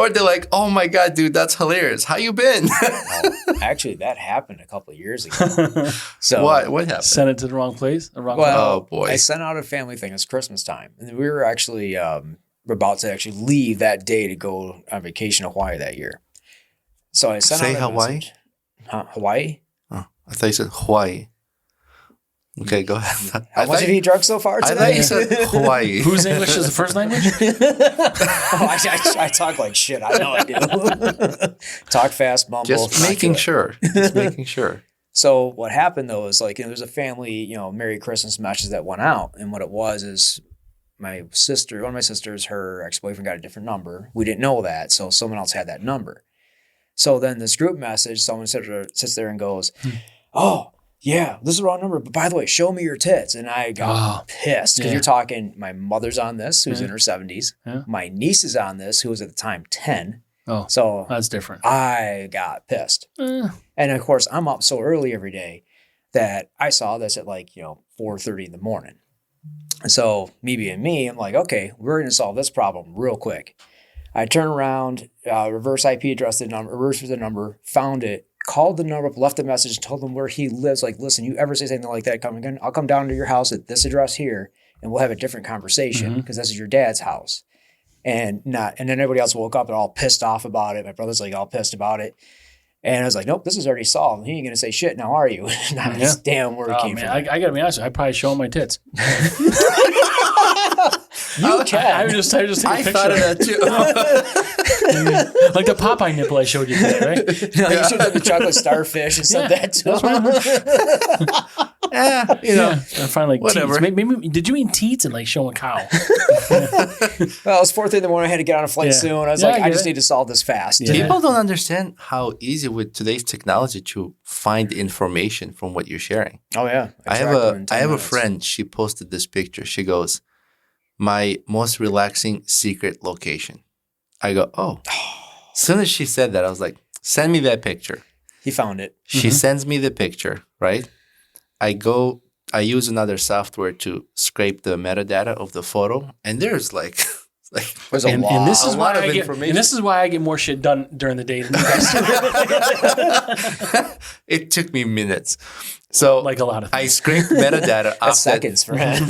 S4: they're like, oh my God, dude, that's hilarious. How you been?
S6: Actually, that happened a couple of years ago. So
S4: What happened?
S5: Sent it to the wrong place? The wrong
S4: Oh boy.
S6: I sent out a family thing. It's Christmas time. And we were actually we're about to actually leave that day to go on vacation to Hawaii that year. So I sent out a
S4: Hawaii?
S6: message. Hawaii?
S4: Oh, I thought you said Hawaii. Okay, go ahead.
S6: How much have you drunk so far
S4: I
S6: today?
S4: thought you said Hawaii.
S5: Whose English is the first language?
S6: I talk like shit. I know I do. Talk fast, mumble.
S4: Just making sure. Just making sure.
S6: So what happened though is like, there's a family, Merry Christmas message that went out. And what it was is one of my sisters, her ex-boyfriend got a different number. We didn't know that. So someone else had that number. So then this group message, someone sits there and goes, oh, yeah, this is the wrong number. But by the way, show me your tits. And I got pissed because you're talking, my mother's on this, who's in her 70s. Yeah. My niece is on this, who was at the time 10.
S5: Oh,
S6: so
S5: that's different.
S6: I got pissed. And of course, I'm up so early every day that I saw this at like, 4:30 in the morning. And so me being me, I'm like, okay, we're going to solve this problem real quick. I turned around, reverse IP address the number, found it, called the number up, left a message, and told them where he lives. Like, listen, you ever say something like that, I'll come down to your house at this address here, and we'll have a different conversation because this is your dad's house. And then everybody else woke up and all pissed off about it. My brother's like all pissed about it. And I was like, nope, this is already solved. He ain't going to say shit now, are you? That's damn where it came
S5: man,
S6: from.
S5: I got to be honest with you, I'd probably show him my tits.
S6: You can.
S5: I would just take a picture.
S4: I thought of that too.
S5: Like the Popeye nipple I showed you today, right?
S6: No, you should have the chocolate starfish and sent that to him.
S5: I find like
S4: Whatever.
S5: teats. Maybe did you mean teats and like show a cow?
S6: Well, it was 4:30 in the morning. I had to get on a flight soon. I was like, I just need to solve this fast.
S5: Yeah.
S4: People don't understand how easy with today's technology to find information from what you're sharing.
S6: Oh yeah.
S4: I have a friend. She posted this picture. She goes, "My most relaxing secret location." I go, "Oh." As soon as she said that, I was like, "Send me that picture."
S6: He found it.
S4: She sends me the picture, right? I use another software to scrape the metadata of the photo, and there's like
S6: There's a lot.
S5: And this is
S4: A
S5: why
S4: lot of
S5: I get.
S4: information.
S5: And this is why I get more shit done during the day than you guys do.
S4: It took me minutes. So
S5: Like a lot of things.
S4: I scraped metadata off
S6: That's seconds for him.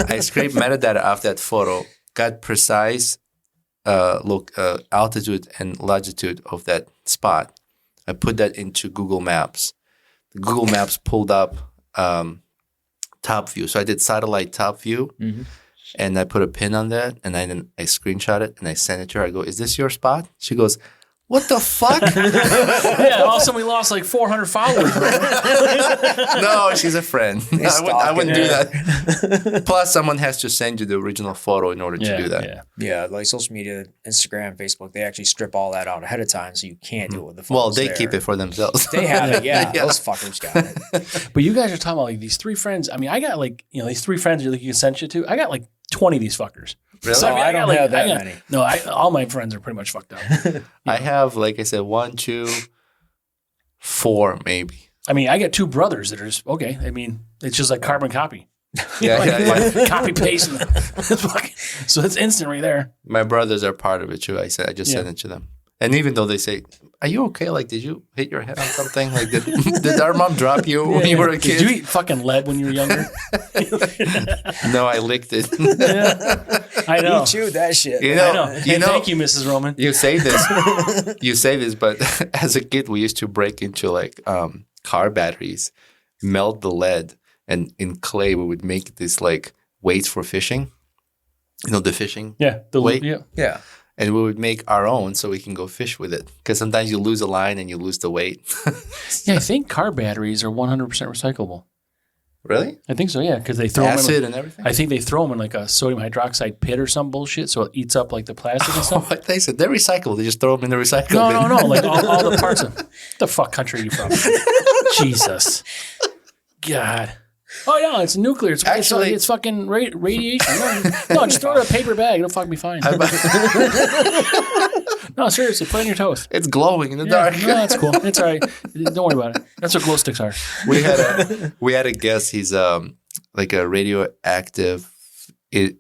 S4: I scraped metadata off that photo, got precise altitude and longitude of that spot. I put that into Google Maps. The Google Maps pulled up top view. So I did satellite top view, and I put a pin on that, and I screenshot it, and I sent it to her. I go, "Is this your spot?" She goes, "What the fuck?"
S5: Yeah, all of a sudden we lost like 400 followers.
S4: No, she's a friend. I wouldn't do
S5: her.
S4: that. Plus, someone has to send you the original photo in order to do that.
S5: Yeah.
S6: Yeah, like social media, Instagram, Facebook, they actually strip all that out ahead of time, so you can't do it with the phone.
S4: Well, they keep it for themselves.
S6: They have it, yeah. Those fuckers got it.
S5: But you guys are talking about like these three friends. I mean, I got like, these three friends you can send shit to. I got like 20 of these fuckers.
S4: Really?
S6: So I don't have that
S5: I got-
S6: many.
S5: No, all my friends are pretty much fucked up.
S4: I have, like I said, 1, 2, 4 maybe.
S5: I mean, I got two brothers that are just, okay. I mean, it's just like carbon copy.
S4: Yeah.
S5: Copy paste. So it's instant right there.
S4: My brothers are part of it too. I just sent it to them. And even though they say, "Are you okay? Like, did you hit your head on something? Like, did our mom drop you when you were a kid?"
S5: Did you eat fucking lead when you were younger?
S4: No, I licked it.
S5: I know.
S6: You chewed that shit.
S4: You
S5: I
S4: know,
S5: know. Hey, thank you, Mrs. Roman.
S4: You say this, but as a kid, we used to break into like car batteries, melt the lead, and in clay, we would make this like weights for fishing. You know, the fishing weight?
S6: Yeah.
S4: And we would make our own so we can go fish with it. Because sometimes you lose a line and you lose the weight.
S5: Yeah, I think car batteries are 100% recyclable.
S4: Really?
S5: I think so, yeah, because they throw
S4: Acid
S5: them in,
S4: and everything?
S5: I think they throw them in like a sodium hydroxide pit or some bullshit, so it eats up like the plastic and
S4: Oh,
S5: stuff.
S4: I thought you said they're recyclable. They just throw them in the recycle bin.
S5: No. Like all the parts of the fuck country are you from? Jesus. God. Oh, yeah, it's nuclear.
S4: Actually-
S5: it's fucking radiation. No, just throw it in a paper bag. It'll fuck me fine. No, seriously, put it on your toast.
S4: It's glowing in the
S5: Yeah,
S4: dark.
S5: no, that's cool. It's all right. Don't worry about it. That's what glow sticks are.
S4: We had a guest. He's like a radioactive in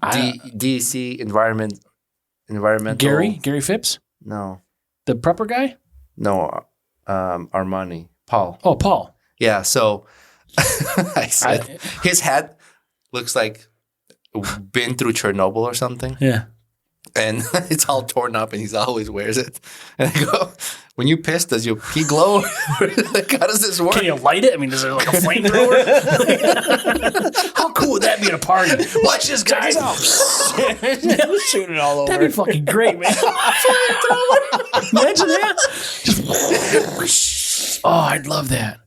S4: DC environmental.
S5: Gary Phipps?
S4: No,
S5: The prepper guy?
S4: Armani. Paul.
S5: Oh, Paul.
S4: Yeah. So I said his hat looks like been through Chernobyl or something.
S5: Yeah.
S4: And it's all torn up, and he always wears it. And I go, "When you piss, does your pee glow? Like, how does this work?"
S5: Can you light it? I mean, is there like a flamethrower? How cool would that be at a party? Watch this, guys.
S6: Shoot it all over.
S5: That'd be fucking great, man. Imagine that. Just, oh, I'd love that.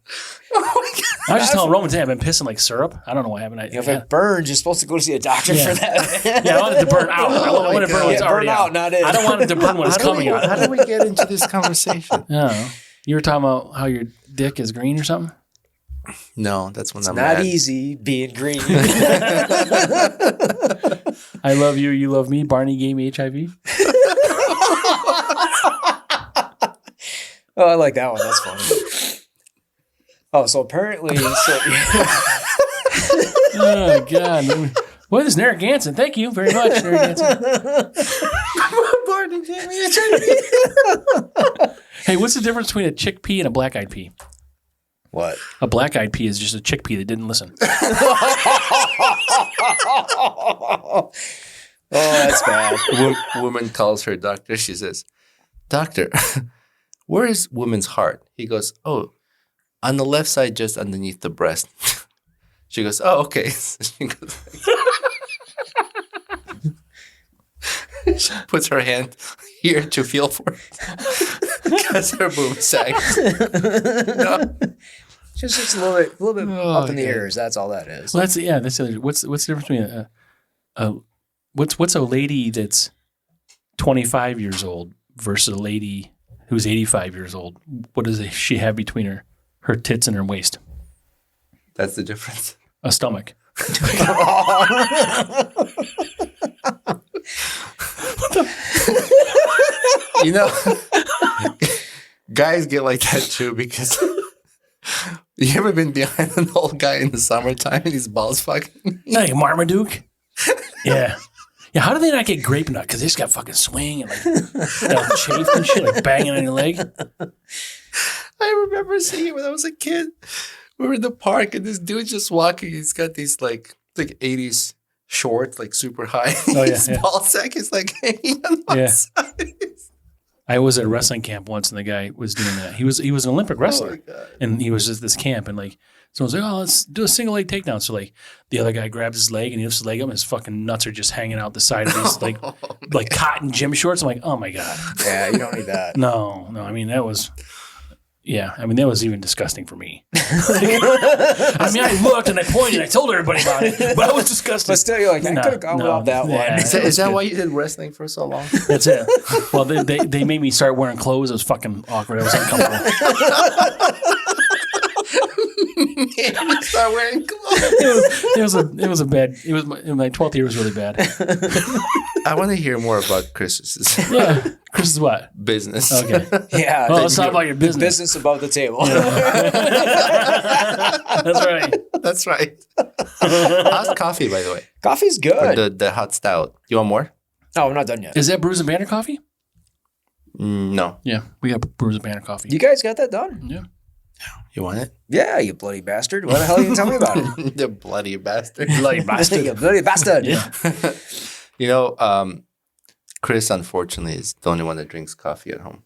S4: Oh my God.
S5: I was just telling Roman today I've been pissing like syrup. I don't know what happened.
S6: If it burns, you're supposed to go see a doctor for that.
S5: Yeah, I want it to burn out. I want it to burn when it's
S6: Yeah,
S5: already
S6: burn out,
S5: out.
S6: not in.
S5: I don't want it to burn when it's coming out.
S4: How do we get into this conversation?
S5: Oh, you were talking about how your dick is green or something?
S4: No, that's when I'm
S6: Not
S4: mad.
S6: easy being green.
S5: I love you. You love me. Barney gave me HIV.
S6: Oh, I like that one. That's funny. Oh, so apparently,
S5: Oh, God. Boy, this is Narragansett. Thank you very much, Narragansett.
S4: Barney gave me HIV.
S5: Hey, what's the difference between a chickpea and a black-eyed pea?
S6: what?
S5: A black-eyed pea is just a chickpea that didn't listen.
S6: Oh, that's bad.
S4: Woman calls her doctor. She says, "Doctor, where is woman's heart? He goes, oh, on the left side, just underneath the breast. She goes, oh, okay. She goes, she puts her hand here to feel for it because her boob sags. No.
S6: Just a little bit up in the ears. That's all that is.
S5: Well, that's what's the difference between what's a lady that's 25 years old versus a lady who's 85 years old? What does she have between her tits and her waist?
S4: That's the difference.
S5: A stomach.
S4: You know, guys get like that too because you ever been behind an old guy in the summertime and his balls fucking?
S5: Like Marmaduke? Yeah. Yeah, how do they not get grape nut? Because they just got fucking swing and like chafe and shit, like banging on your leg.
S4: I remember seeing it when I was a kid. We were in the park and this dude's just walking. He's got these like 80s shorts, like super high.
S5: Oh, yeah,
S4: his ball sack is like hanging on one side.
S5: I was at a wrestling camp once, and the guy was doing that. He was an Olympic wrestler, and he was just this camp, and like someone's like, "Oh, let's do a single leg takedown." So like the other guy grabs his leg and he lifts his leg up, and his fucking nuts are just hanging out the side of these like cotton gym shorts. I'm like, oh my god.
S6: Yeah, you don't need that.
S5: No. I mean that was. Yeah, I mean, that was even disgusting for me. I mean, I looked and I pointed and I told everybody about it, but I was disgusted.
S6: But still, you're like, I could have gone without that one.
S4: Is that why you did wrestling for so long?
S5: That's it. Well, they made me start wearing clothes. It was fucking awkward. I was uncomfortable.
S4: You start wearing clothes.
S5: It was my 12th year was really bad.
S4: I want to hear more about Chris's.
S5: Yeah. Chris is what?
S4: Business.
S5: Okay.
S6: Yeah.
S5: Well, let's talk about your business.
S6: Business above the table.
S5: That's right.
S4: That's right. How's coffee, by the way?
S6: Coffee's good.
S4: Or the hot stout. You want more?
S6: No, we're not done yet.
S5: Is that Brews and Banter coffee?
S4: No.
S5: Yeah, we got Brews and Banter coffee.
S6: You guys got that done?
S5: Yeah.
S4: You want it?
S6: Yeah, you bloody bastard. Why the hell you tell me about it?
S4: The bloody bastard.
S5: Bloody bastard.
S6: You bloody bastard.
S5: Yeah.
S4: You know, Chris, unfortunately, is the only one that drinks coffee at home.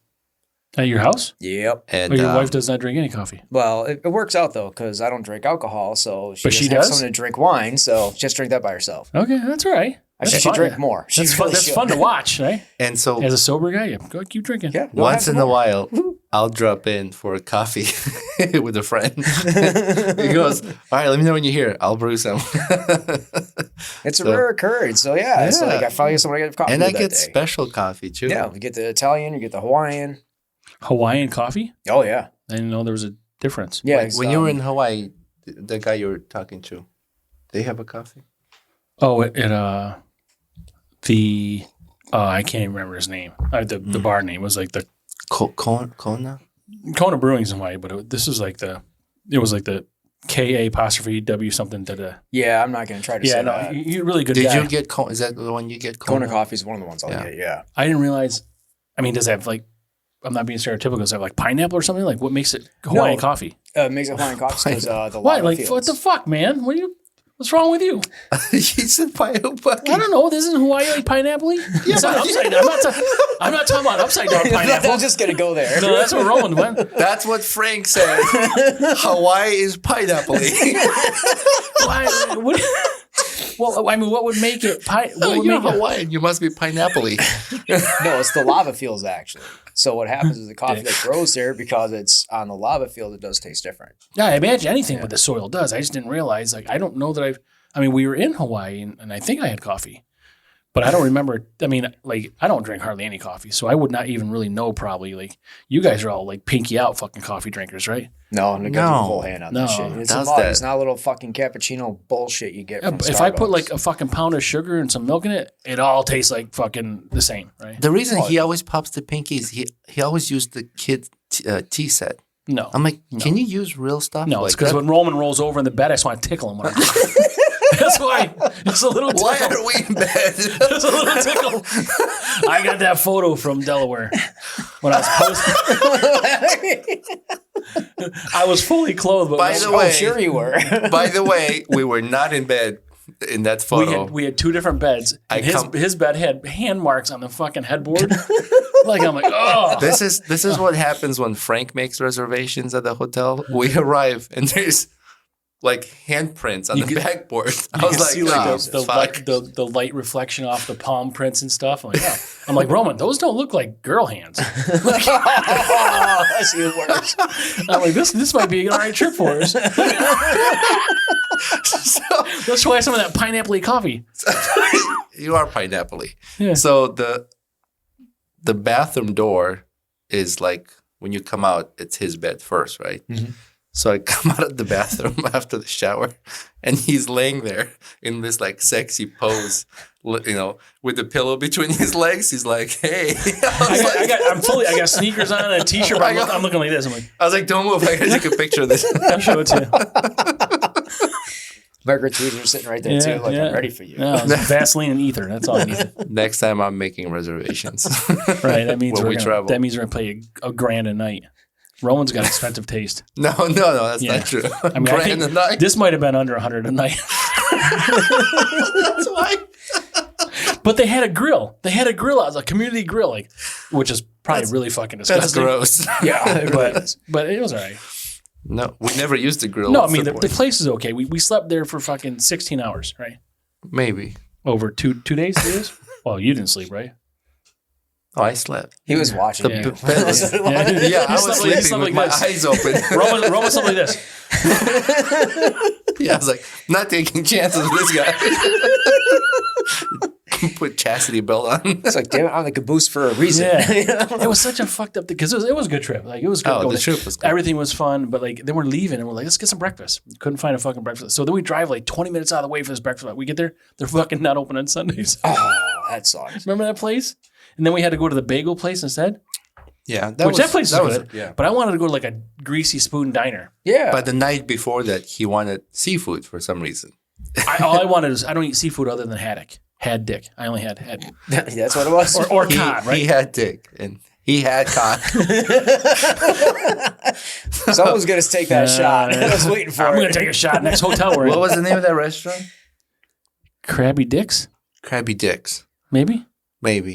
S5: At your house?
S6: Yep.
S4: And
S5: Or your wife does not drink any coffee?
S6: Well, it works out, though, because I don't drink alcohol, so
S5: But she
S6: doesn't have
S5: does?
S6: someone to drink wine, so just drink that by herself.
S5: Okay, that's all right.
S6: She should drink more. She
S5: That's,
S6: really
S5: that's
S6: should.
S5: fun to watch, right?
S4: And so
S5: As a sober guy, yeah, go keep drinking.
S6: Yeah. go
S4: once
S6: have some
S4: in a
S6: more.
S4: while, I'll drop in for a coffee with a friend. He goes, all right, let me know when you're here. I'll brew some.
S6: It's a rare occurrence, so yeah. It's like I finally get somebody to get coffee
S4: And I
S6: that
S4: get
S6: day.
S4: special coffee, too.
S6: Yeah, we get the Italian, you get the Hawaiian.
S5: Hawaiian coffee?
S6: Oh, yeah.
S5: I didn't know there was a difference.
S6: Yeah.
S4: When you were in Hawaii, the guy you were talking to, they have a coffee?
S5: Oh, I can't even remember his name. The bar name was like the
S4: Kona?
S5: Kona Brewing's in Hawaii, but this is like it was like the K-A-W something.
S6: Yeah, I'm not going to try to say that.
S5: You're a really good
S4: Did
S5: guy.
S4: you get Kona? Is that the one you get?
S6: Kona coffee is one of the ones I'll
S4: Yeah.
S6: get, yeah.
S5: I didn't realize, I mean, does it have like, I'm not being stereotypical, does it have like pineapple or something? Like what makes it Hawaiian coffee?
S6: Makes it Hawaiian coffee because the
S5: Why?
S6: lava
S5: Like,
S6: fields.
S5: what the fuck, man? What's wrong with you?
S4: He said pineapple.
S5: I don't know. Isn't Hawaii like pineapple-y? It's not upside down. I'm not talking about upside down pineapple.
S6: I'm just going to go there.
S5: No, that's what Roman went.
S4: That's what Frank said. Hawaii is pineapple.
S5: Well, I mean, what would make it
S4: You're Hawaiian. You must be pineapple.
S6: No, it's the lava fields, actually. So what happens is the coffee that grows there, because it's on the lava field, it does taste different.
S5: Yeah, I imagine anything with the soil does. I just didn't realize. Like, I don't know that we were in Hawaii, and I think I had coffee. But I don't remember. I mean, like, I don't drink hardly any coffee, so I would not even really know probably. Like, you guys are all like pinky out fucking coffee drinkers, right?
S6: No, and it goes a full hand on
S5: No.
S6: that shit. It's a
S4: Does
S6: mug.
S4: that?
S6: It's not a little fucking cappuccino bullshit you get from
S5: If I put
S6: Starbucks.
S5: like a fucking pound of sugar and some milk in it, it all tastes like fucking the same, right?
S4: The reason he always pops the pinkies, he always used the kid tea set.
S5: No.
S4: I'm like, can you use real stuff?
S5: No,
S4: like
S5: it's because
S4: that?
S5: when Roman rolls over in the bed, I just want to tickle him. When I That's why. It's a little tickle.
S4: Why are we in bed?
S5: It's a little tickle. I got that photo from Delaware when I was posting. I was fully clothed. But
S4: By the way,
S6: sure you were.
S4: by the way, we were not in bed. in that photo.
S5: We had 2 different beds. And his bed had hand marks on the fucking headboard. I'm like, oh.
S4: This is what happens when Frank makes reservations at the hotel. We arrive and there's like handprints on the backboard. I was like,
S5: see the light reflection off the palm prints and stuff. I'm like, Roman, those don't look like girl hands.
S6: That's even worse.
S5: I'm like, this might be an all right trip for us. Let's try some of that pineapple-y coffee.
S4: You are pineapple-y.
S5: Yeah.
S4: So the bathroom door is like, when you come out, it's his bed first, right? Mm-hmm. So I come out of the bathroom after the shower, and he's laying there in this like sexy pose, with the pillow between his legs. He's like, "Hey,"
S5: I got sneakers on and a t-shirt. But I'm looking like this.
S4: I was like, "Don't move! I gotta take a picture of this."
S5: I'll show it to you.
S6: Margaret Tweezer sitting right there too. Like, I'm ready for you.
S5: No, Vaseline and ether. That's all I need.
S4: Next time I'm making reservations.
S5: Right. That means
S4: when we travel.
S5: That means we're gonna pay a grand a night. Roman's got expensive taste.
S4: No, that's not true.
S5: I mean, I think this might have been under $100 a night.
S4: That's why.
S5: But they had a grill. They had a grill out, a community grill, which is probably really fucking disgusting.
S4: That's gross.
S5: Yeah, but it was all right.
S4: No, we never used the grill.
S5: No, I mean the place is okay. We slept there for fucking 16 hours, right?
S4: Maybe
S5: over 2 days. 3 days. Well, you didn't sleep, right?
S4: Oh, I slept.
S6: He was watching.
S4: I was sleeping with my eyes open.
S5: Roman slept like this.
S4: Yeah, I was like, not taking chances with this guy. Put chastity belt on.
S6: It's like, damn it, I'm like a boost for a reason.
S5: Yeah. It was such a fucked up thing because it was a good trip. Like it was good.
S4: Oh, the trip was good.
S5: Everything was fun, but like then we're leaving and we're like, let's get some breakfast. Couldn't find a fucking breakfast. So then we drive like 20 minutes out of the way for this breakfast. We get there, they're fucking not open on Sundays.
S6: Oh, that sucks.
S5: Remember that place? And then we had to go to the bagel place instead.
S4: Yeah,
S5: that place was good. Yeah. But I wanted to go to like a greasy spoon diner.
S6: Yeah.
S4: But the night before that, he wanted seafood for some reason.
S5: All I wanted is I don't eat seafood other than haddock. Had dick. I only had head.
S6: That's what it was.
S5: Or cod, right?
S4: He had dick and he had cod.
S6: Someone's going to take that shot. I was waiting for
S5: I'm going to take a shot next hotel we're in.
S4: What was the name of that restaurant?
S5: Krabby Dicks?
S4: Krabby Dicks.
S5: Maybe.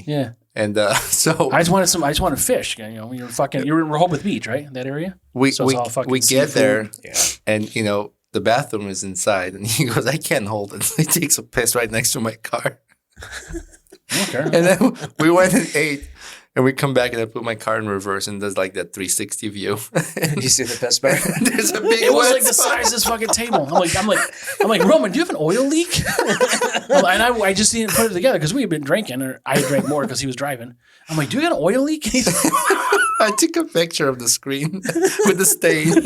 S4: Yeah. And so
S5: I just wanted fish. You're in Rehoboth Beach, right? That area.
S4: We
S5: get
S4: seafood. There, and the bathroom is inside, and he goes, I can't hold it. So he takes a piss right next to my car.
S5: Okay.
S4: And then we went and ate, and we come back, and I put my car in reverse, and there's like that 360 view.
S6: You see the piss bag?
S4: There's a big.
S5: It was like the size of this fucking table. I'm like, Roman, do you have an oil leak? And I just didn't put it together because we had been drinking, or I had drank more because he was driving. I'm like, do you got an oil leak?
S4: I took a picture of the screen with the stain.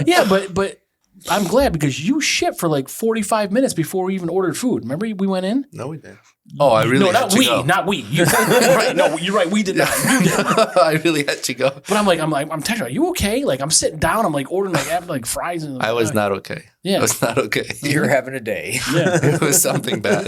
S5: Yeah, but I'm glad because you shit for like 45 minutes before we even ordered food. Remember we went in?
S4: No, we didn't. Oh, I really had to go.
S5: Not we. You, right? No, you're right. We did not. You did.
S4: I really had to go.
S5: But I'm texting her. Are you okay? Like I'm sitting down. I'm like ordering like fries and.
S4: I was not okay.
S5: Yeah,
S4: I was not okay.
S6: You're having a day.
S5: Yeah,
S4: it was something bad.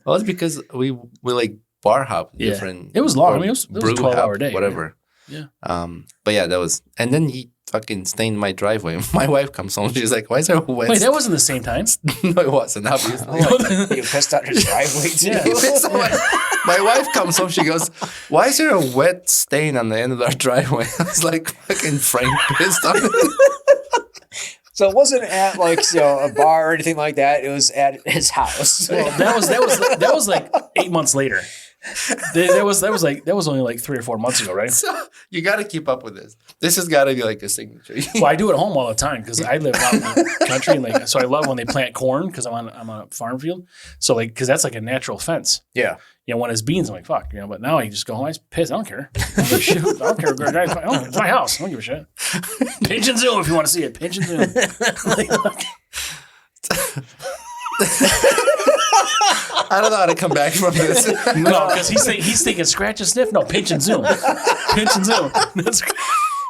S4: Well, it's because we like bar hop different.
S5: It was long. I mean, it was a 12-hour day.
S4: Whatever.
S5: Yeah.
S4: But yeah, that was, and then he fucking stained my driveway. My wife comes home. She's like, "Why is there a wet?"
S5: Wait, that wasn't the same time.
S4: No, it wasn't. Obviously,
S6: you pissed out your driveway too.
S5: Yeah.
S4: My wife comes home. She goes, "Why is there a wet stain on the end of our driveway?" I was like, "Fucking Frank pissed on it."
S6: So it wasn't at like a bar or anything like that. It was at his house.
S5: Well, that was like 8 months later. That was only like 3 or 4 months ago, right?
S4: So you got to keep up with this. This has got to be like a signature.
S5: Well, I do it at home all the time because I live out in the country, and so I love when they plant corn because I'm on a farm field. So because that's like a natural fence.
S6: Yeah.
S5: When it's beans, I'm like fuck, But now I just go home. I piss. I don't care. I don't give a shit. I don't care. It's my house. I don't give a shit. Pinch and zoom if you want to see it. Pinch and zoom.
S4: I don't know how to come back from this.
S5: No, because he's thinking scratch and sniff. No, pinch and zoom. Pinch and zoom.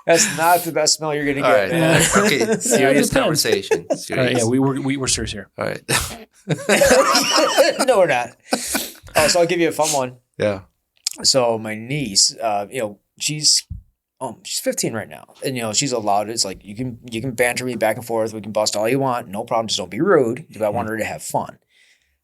S6: That's not the best smell you're gonna get.
S4: Right. Yeah. Okay, serious conversation. Serious.
S5: All right, yeah, we were serious here.
S4: All right.
S6: No, we're not. Oh, so I'll give you a fun one.
S4: Yeah.
S6: So my niece, she's 15 right now, and she's allowed. It's like you can banter me back and forth. We can bust all you want, no problem. Just don't be rude. But I want her to have fun.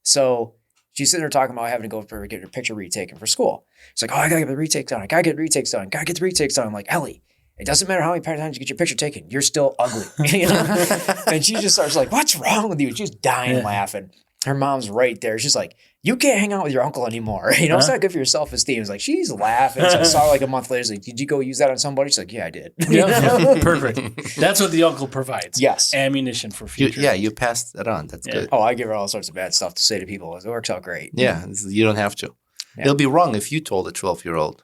S6: So she's sitting there talking about having to go for get her picture retaken for school. It's like, oh, I gotta get the retakes done. I gotta get retakes done. Gotta get the retakes done. I'm like, Ellie, it doesn't matter how many times you get your picture taken. You're still ugly. You know? And she just starts like, what's wrong with you? She's dying laughing. Her mom's right there. She's like, you can't hang out with your uncle anymore. You know, it's not good for your self-esteem. It's like, she's laughing. So I saw her like a month later. She's like, did you go use that on somebody? She's like, yeah, I did.
S5: Yeah, perfect. That's what the uncle provides.
S6: Yes.
S5: Ammunition for future.
S4: You passed it on. That's good.
S6: Oh, I give her all sorts of bad stuff to say to people. It works out great.
S4: Yeah, you don't have to.
S6: Yeah.
S4: It'll be wrong if you told a 12-year-old,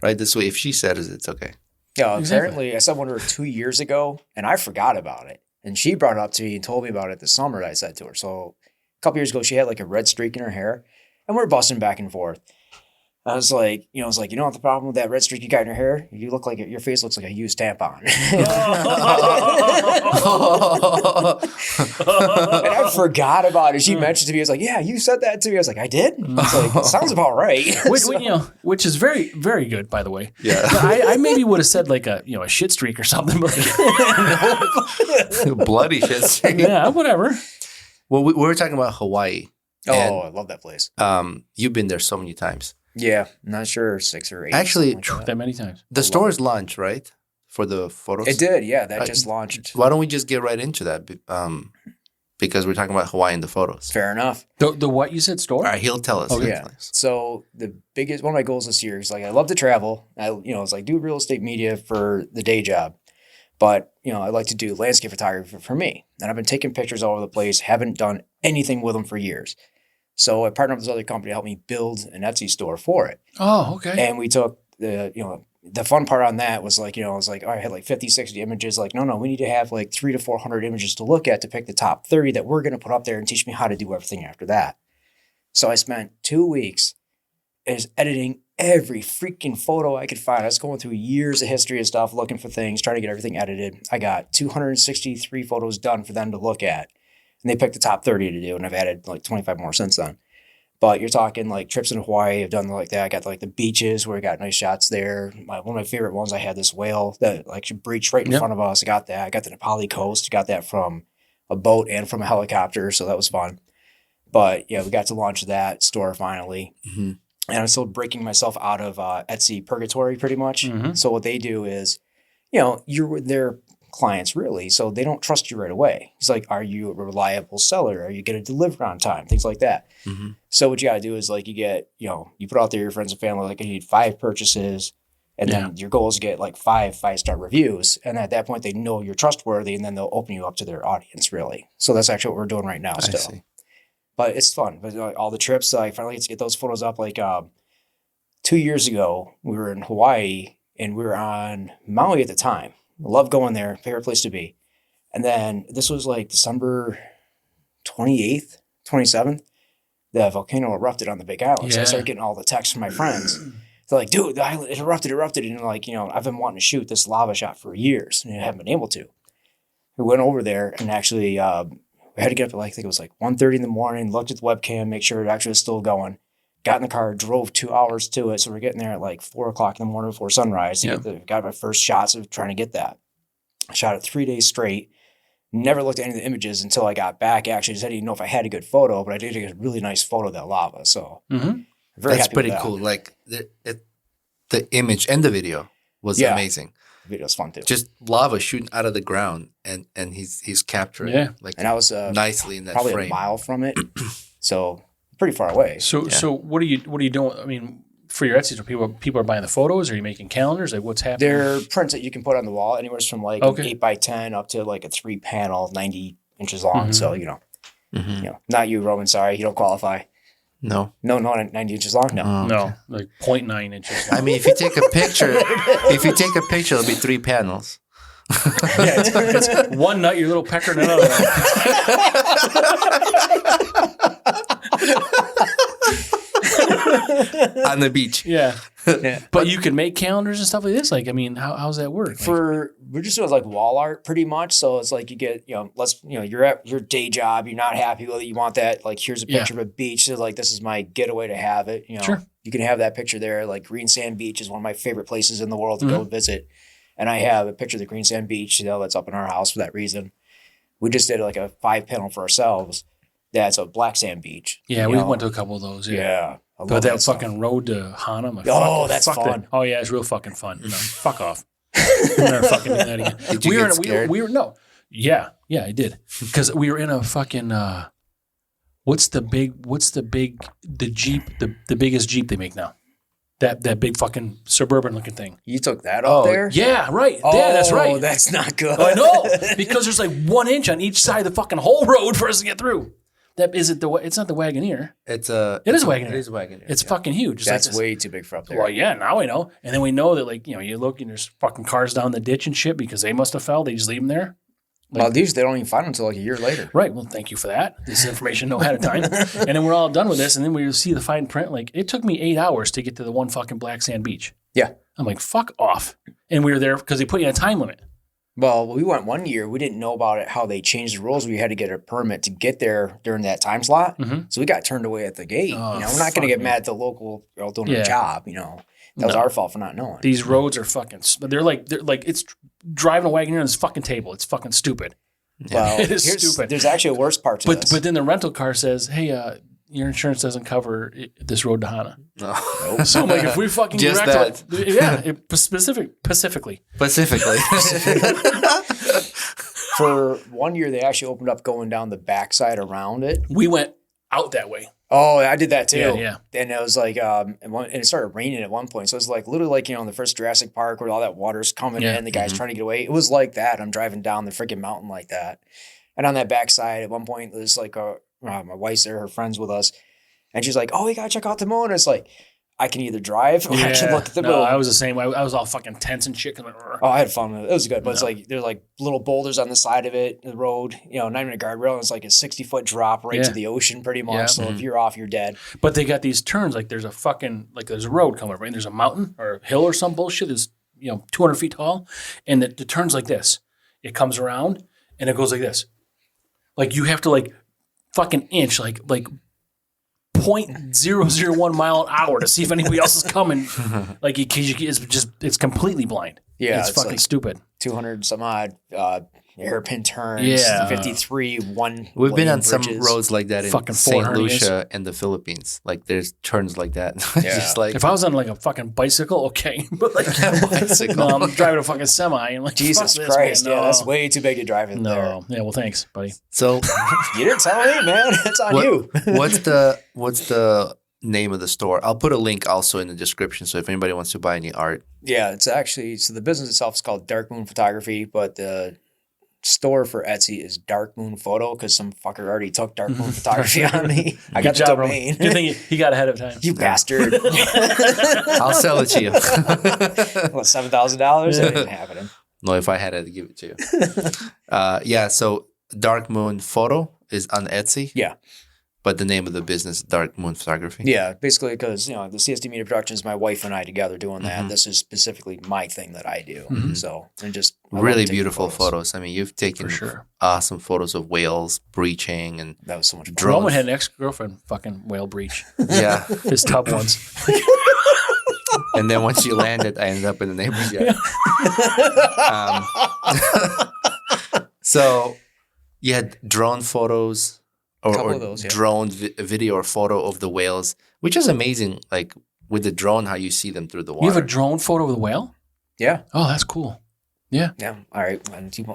S4: right? This way, if she said it, it's okay.
S6: Yeah, apparently I said one to her 2 years ago, and I forgot about it. And she brought it up to me and told me about it this summer. I said to her. So a couple years ago, she had like a red streak in her hair, and we're busting back and forth. I was like, you know what the problem with that red streak you got in your hair? You look like your face looks like a used tampon. And I forgot about it. She mentioned it to me. I was like, yeah, you said that to me. I was like, I did? I was like, sounds about right.
S5: Which is very, very good, by the way.
S4: Yeah.
S5: I maybe would have said like a shit streak or something. But
S4: Bloody shit streak.
S5: Yeah, whatever.
S4: Well, we were talking about Hawaii.
S6: Oh, I love that place.
S4: You've been there so many times.
S6: Yeah, I'm not sure, 6 or 8.
S4: Actually,
S6: like
S5: that many times.
S4: The store's launched, right? For the photos?
S6: It did, yeah. That just launched.
S4: Why don't we just get right into that? Because we're talking about Hawaii and the photos.
S6: Fair enough.
S5: The what you said, store?
S4: All right, he'll tell us.
S5: Oh,
S6: Yeah. So the biggest one of my goals this year is like I love to travel. It's like do real estate media for the day job. But, I like to do landscape photography for me. And I've been taking pictures all over the place, haven't done anything with them for years. So I partnered with this other company to help me build an Etsy store for it.
S5: Oh, okay.
S6: And we took the fun part on that was like, I was like, all right, I had like 50, 60 images. Like, no, we need to have like 300 to 400 images to look at to pick the top 30 that we're going to put up there and teach me how to do everything after that. So I spent 2 weeks editing every freaking photo I could find. I was going through years of history of stuff, looking for things, trying to get everything edited. I got 263 photos done for them to look at. And they picked the top 30 to do, and I've added like 25 more since then. But you're talking like trips in Hawaii. I've done like that. I got like the beaches where I got nice shots there. One of my favorite ones, I had this whale that like breached right in front of us. I got that. I got the Nepali coast. I got that from a boat and from a helicopter. So that was fun. But yeah, we got to launch that store finally. Mm-hmm. And I'm still breaking myself out of Etsy purgatory pretty much. Mm-hmm. So what they do is, you're their clients really. So they don't trust you right away. It's like, are you a reliable seller? Are you going to deliver on time? Things like that. Mm-hmm. So what you got to do is like you get, you put out there your friends and family, like I need 5 purchases. And then your goal is to get like 5 5-star reviews. And at that point, they know you're trustworthy and then they'll open you up to their audience really. So that's actually what we're doing right now still. I see. But it's fun. But all the trips, I finally get to get those photos up. Like 2 years ago, we were in Hawaii and we were on Maui at the time. Love going there. Favorite place to be. And then this was like December 28th, 27th. The volcano erupted on the Big Island. Yeah. So I started getting all the texts from my friends. They're like, dude, the island, it erupted. And like, I've been wanting to shoot this lava shot for years and I haven't been able to. We went over there and actually we had to get up at like, I think it was like 1:30 in the morning, looked at the webcam, make sure it actually was still going. Got in the car, drove 2 hours to it. So we're getting there at like 4 o'clock in the morning before sunrise. Got my first shots of trying to get that. I shot it 3 days straight. Never looked at any of the images until I got back. Actually, just didn't know if I had a good photo, but I did get a really nice photo of that lava. So very
S4: that's
S6: happy
S4: pretty
S6: with that.
S4: cool. Like the image and the video was amazing.
S6: The video's fun too.
S4: Just lava shooting out of the ground, and he's capturing
S6: and I was
S4: nicely in that
S6: probably
S4: frame.
S6: a mile from it, so pretty far away.
S5: So what are you doing? I mean, for your Etsy, people are buying the photos? Are you making calendars? Like what's happening?
S6: They're prints that you can put on the wall, anywhere from like an 8x10 up to like a 3-panel, 90 inches long. Mm-hmm. So not you, Roman. Sorry, you don't qualify.
S4: No,
S6: 90 inches long. No,
S5: no, like 0.9 inches long.
S4: I mean, if you take a picture, it'll be 3 panels.
S5: It's one nut, your little pecker, and another nut.
S4: On the beach.
S5: Yeah. But you can make calendars and stuff like this. Like, I mean, how's that work?
S6: We're just doing like wall art pretty much. So it's like you get, you're at your day job, you're not happy with it. You want that, like, here's a picture of a beach. So like, this is my getaway to have it.
S5: Sure.
S6: You can have that picture there. Like Green Sand Beach is one of my favorite places in the world to go visit. And I have a picture of the Green Sand Beach, that's up in our house for that reason. We just did like a 5-panel for ourselves. Yeah, it's a black sand beach.
S5: Yeah, we went to a couple of those.
S6: Yeah. I
S5: But
S6: love
S5: that
S6: stuff.
S5: fucking road to Hana,
S6: that's fun.
S5: Oh yeah, it's real fucking fun. No, fuck off. I'm never fucking doing that again.
S4: Did you get scared?
S5: We were no. Yeah, I did. Because we were in a fucking what's the Jeep, the biggest Jeep they make now? That big fucking suburban looking thing.
S6: You took that up there?
S5: Yeah, right. Yeah, that's right.
S6: Oh, that's not good.
S5: I know. Because there's like 1 inch on each side of the fucking whole road for us to get through. That isn't it's not the Wagoneer.
S4: It is a Wagoneer.
S5: It is a Wagoneer. It's
S4: yeah.
S5: fucking huge. It's
S6: That's
S5: like this.
S6: way too big for up there.
S5: Well, yeah, now we know. And then we know that, like, you look and there's fucking cars down the ditch and shit because they must have fell. They just leave them there.
S6: Well, these they don't even find them until like a year later.
S5: Right. Well, thank you for that. This is information ahead of time. And then we're all done with this. And then we see the fine print. Like, it took me 8 hours to get to the one fucking black sand beach.
S6: Yeah.
S5: I'm like, fuck off. And we were there because they put you on a time limit.
S6: Well, we went 1 year. We didn't know about it, how they changed the rules. We had to get a permit to get there during that time slot.
S5: Mm-hmm.
S6: So we got turned away at the gate.
S5: Oh,
S6: we're not going to get
S5: fuck
S6: mad at the local girl doing her
S5: Yeah.
S6: job. That was our fault for not knowing.
S5: These roads are fucking, they're like it's driving a Wagoneer on this fucking table. It's fucking stupid.
S6: Well,
S5: It is stupid.
S6: There's actually a worse part to this.
S5: But then the rental car says, hey, your insurance doesn't cover this road to Hana.
S4: No.
S5: So I'm like, if we fucking
S4: Just
S5: wrecked specifically.
S6: For 1 year, they actually opened up going down the backside around it.
S5: We went out that way.
S6: Oh, I did that too.
S5: Yeah.
S6: And it was like, and it started raining at one point. So it was like literally like, in the first Jurassic Park where all that water's coming in, the guy's trying to get away. It was like that. I'm driving down the freaking mountain like that. And on that backside, at one point, there's like my wife's there, her friend's with us. And she's like, oh, we got to check out the moon. And it's like, I can either drive or I can look at the moon.
S5: I was the same way. I was all fucking tense and shit.
S6: Oh, I had fun with it. It was good. But it's like, there's like little boulders on the side of it, the road, not even a guardrail. And it's like a 60-foot drop right to the ocean pretty much.
S5: Yeah.
S6: So if you're off, you're dead.
S5: But they got these turns. Like there's a fucking, there's a road coming up, right? And there's a mountain or a hill or some bullshit that's, 200 feet tall. And the turn's like this. It comes around and it goes like this. Like you have to like fucking inch, like 0.001 mile an hour to see if anybody else is coming. Like it's completely blind.
S6: Yeah,
S5: it's fucking
S6: like
S5: stupid.
S6: 200 some odd hairpin turns.
S5: Yeah.
S6: 53 one.
S4: We've been on
S6: bridges.
S4: some roads like that in
S5: Fucking
S4: St.
S5: 400
S4: Lucia and the Philippines. Like there's turns like that.
S6: Yeah.
S4: Just like
S5: If I was on like a fucking bicycle, okay, but like
S4: bicycle.
S5: no, I'm driving a fucking semi and like
S6: Jesus
S5: fuck this,
S6: Christ,
S5: man,
S6: yeah,
S5: no.
S6: that's way too big to drive in there.
S5: No, yeah, well, thanks, buddy.
S4: So
S6: You didn't tell me, man. It's on you.
S4: what's the name of the store? I'll put a link also in the description. So if anybody wants to buy any art.
S6: Yeah, it's actually, so the business itself is called Darkmoon Photography, but the store for Etsy is Darkmoon Photo because some fucker already took Darkmoon Photography on me. I got the
S5: job, Roman.
S6: domain.
S5: Good thing he got ahead of time.
S6: You bastard.
S4: I'll sell it to you.
S6: What, $7,000? That ain't happening.
S4: No, if I had it, I'd give it to you. So Darkmoon Photo is on Etsy.
S6: Yeah.
S4: But the name of the business, Darkmoon Photography.
S6: Yeah, basically because, the CSD Media Production is my wife and I together doing that. This is specifically my thing that I do. So, and just I love
S4: Really
S6: taking
S4: beautiful photos. I mean, you've taken
S5: For sure.
S4: awesome photos of whales breaching and
S6: That was so much fun.
S4: Drone.
S5: Roman had an ex-girlfriend fucking whale breach.
S4: yeah.
S5: His tub once.
S4: And then once you landed, I ended up in the neighbor's yard. So you had drone photos
S6: Couple
S4: or
S6: of those, yeah.
S4: drone video or photo of the whales, which is amazing. Like with the drone, how you see them through the water.
S5: You have a drone photo of the whale?
S6: Yeah.
S5: Oh, that's cool. Yeah.
S6: Yeah. All right.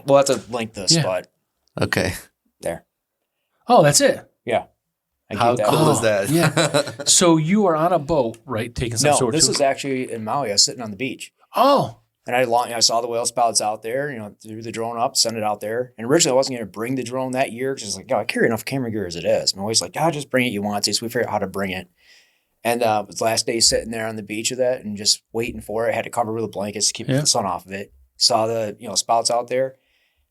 S6: We'll have to link this,
S5: Yeah.
S6: but
S4: Okay.
S6: there.
S5: Oh, that's it.
S6: Yeah. I
S4: How
S6: gave that
S4: cool
S6: one.
S4: is that?
S5: Yeah. So you are on a boat, right? Taking some
S6: No,
S5: sort of
S6: this
S5: tour.
S6: is actually in Maui. I was sitting on the beach.
S5: Oh.
S6: And I saw the whale spouts out there, threw the drone up, sent it out there. And originally I wasn't going to bring the drone that year because I was like, I carry enough camera gear as it is. I'm always like, just bring it you want to. So we figured out how to bring it. And it was the last day sitting there on the beach with that and just waiting for it. I had to cover it with blankets to keep the sun off of it. Saw the spouts out there,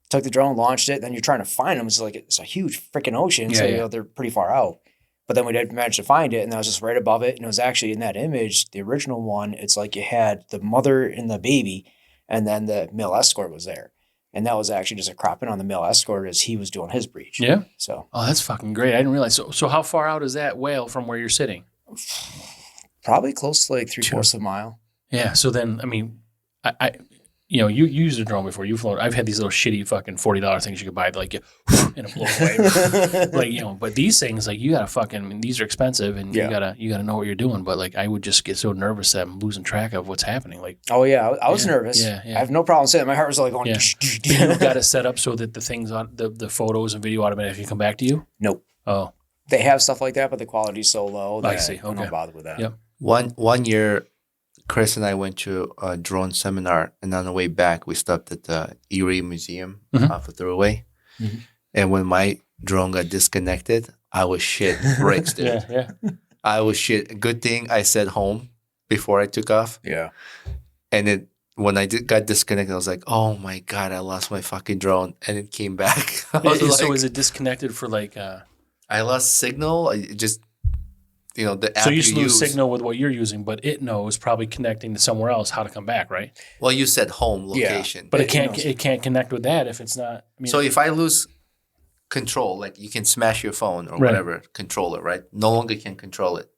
S6: took the drone, launched it. Then you're trying to find them. It's a huge freaking ocean. So they're pretty far out. But then we did manage to find it, and that was just right above it. And it was actually in that image, the original one, it's like you had the mother and the baby, and then the male escort was there. And that was actually just a crop in on the male escort as he was doing his breach.
S5: Yeah.
S6: So
S5: Oh, that's fucking great. I didn't realize. So how far out is that whale from where you're sitting?
S6: probably close to like 3/4 of a mile.
S5: Yeah. So then, I mean, you used a drone before. You've flown. I've had these little shitty fucking $40 things you could buy. Like, in a blow away. Like, you know, but these things, like, you gotta fucking, I mean, these are expensive, and you gotta know what you're doing. But like, I would just get so nervous that I'm losing track of what's happening. Like,
S6: oh yeah, I was nervous.
S5: Yeah.
S6: I have no problem saying it. My heart was like going.
S5: Yeah. You got to set up so that the things on the photos and video automatically come back to you.
S6: Nope.
S5: Oh,
S6: They have stuff like that, but the quality's so low that
S5: I see.
S6: I'm
S5: Okay.
S6: not bothered with that.
S5: Yep.
S4: One year, Chris and I went to a drone seminar, and on the way back, we stopped at the Erie Museum off of Thruway.
S6: Mm-hmm.
S4: And when my drone got disconnected, I was shit bricks, dude.
S5: yeah.
S4: I was shit. Good thing I said home before I took off.
S6: Yeah.
S4: And when I got disconnected, I was like, "Oh my god, I lost my fucking drone!" And it came back. I was
S5: So
S4: like,
S5: is it disconnected for like?
S4: I lost signal. It just, you know, the app
S5: So you lose
S4: use.
S5: signal with what you're using, but it knows probably connecting to somewhere else how to come back, right?
S4: Well, you said home location,
S5: But it can't connect with that if it's not. I mean,
S4: So if I lose control, like you can smash your phone or
S5: Right.
S4: whatever, control it, right? No longer can control it.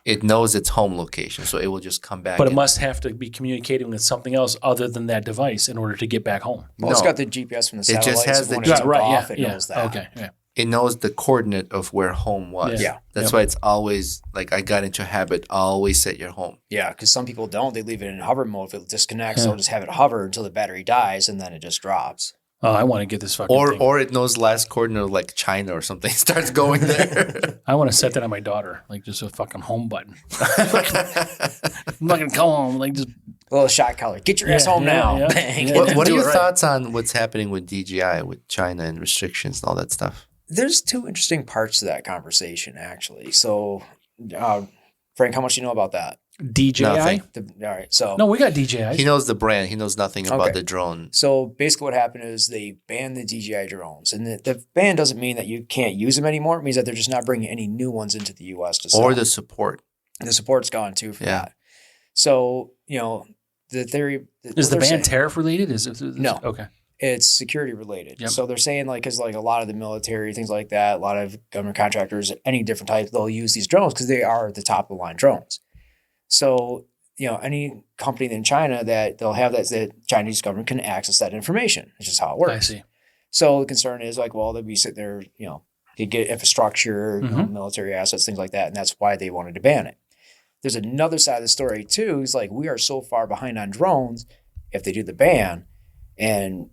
S4: It knows its home location, so it will just come back.
S5: but it
S4: in.
S5: must have to be communicating with something else other than that device in order to get back home.
S6: Well, it's
S4: No.
S6: got the GPS from the
S4: It
S6: satellite.
S4: just has
S6: so
S4: the
S6: when it took off, it
S5: yeah.
S6: knows that.
S5: Okay, yeah.
S4: It knows the coordinate of where home was.
S6: Yeah.
S4: That's
S5: Yep.
S4: why it's always like I got into a habit. Always set your home.
S6: Yeah, because some people don't. They leave it in hover mode. If it disconnects, they'll just have it hover until the battery dies, and then it just drops.
S5: Oh, I want to get this fucking thing.
S4: Or it knows last coordinate of like China or something. It starts going there.
S5: I want to set that on my daughter, like just a fucking home button. I'm not gonna go home, like just
S6: A little shot collar. Get your ass home now.
S5: yeah.
S6: Bang.
S5: Yeah.
S4: What are
S5: Do it
S4: your
S5: right.
S4: thoughts on what's happening with DJI, with China and restrictions and all that stuff?
S6: There's two interesting parts to that conversation, actually. So, Frank, how much do you know about that?
S5: DJI.
S4: Nothing.
S6: All right. So,
S5: No, we got DJI.
S4: He knows the brand. He knows nothing about
S6: Okay.
S4: the drone.
S6: So basically what happened is they banned the DJI drones. And the ban doesn't mean that you can't use them anymore. It means that they're just not bringing any new ones into the U.S. to sell.
S4: Or the support.
S6: The support's gone too for
S4: Yeah.
S6: that. So, you know, the theory...
S5: Is the
S6: what they're
S5: ban
S6: saying-
S5: tariff related? Is it?
S6: No.
S5: Okay.
S6: It's security related.
S5: Yep.
S6: So they're saying like, because like a lot of the military, things like that, a lot of government contractors, any different type, they'll use these drones because they are the top of the line drones. So, you know, any company in China that they'll have that the Chinese government can access that information. It's just how it works.
S5: I see.
S6: So the concern is like, well, they'll be sitting there, you know, they get infrastructure, you know, military assets, things like that. And that's why they wanted to ban it. There's another side of the story too. Is like, we are so far behind on drones if they do the ban, and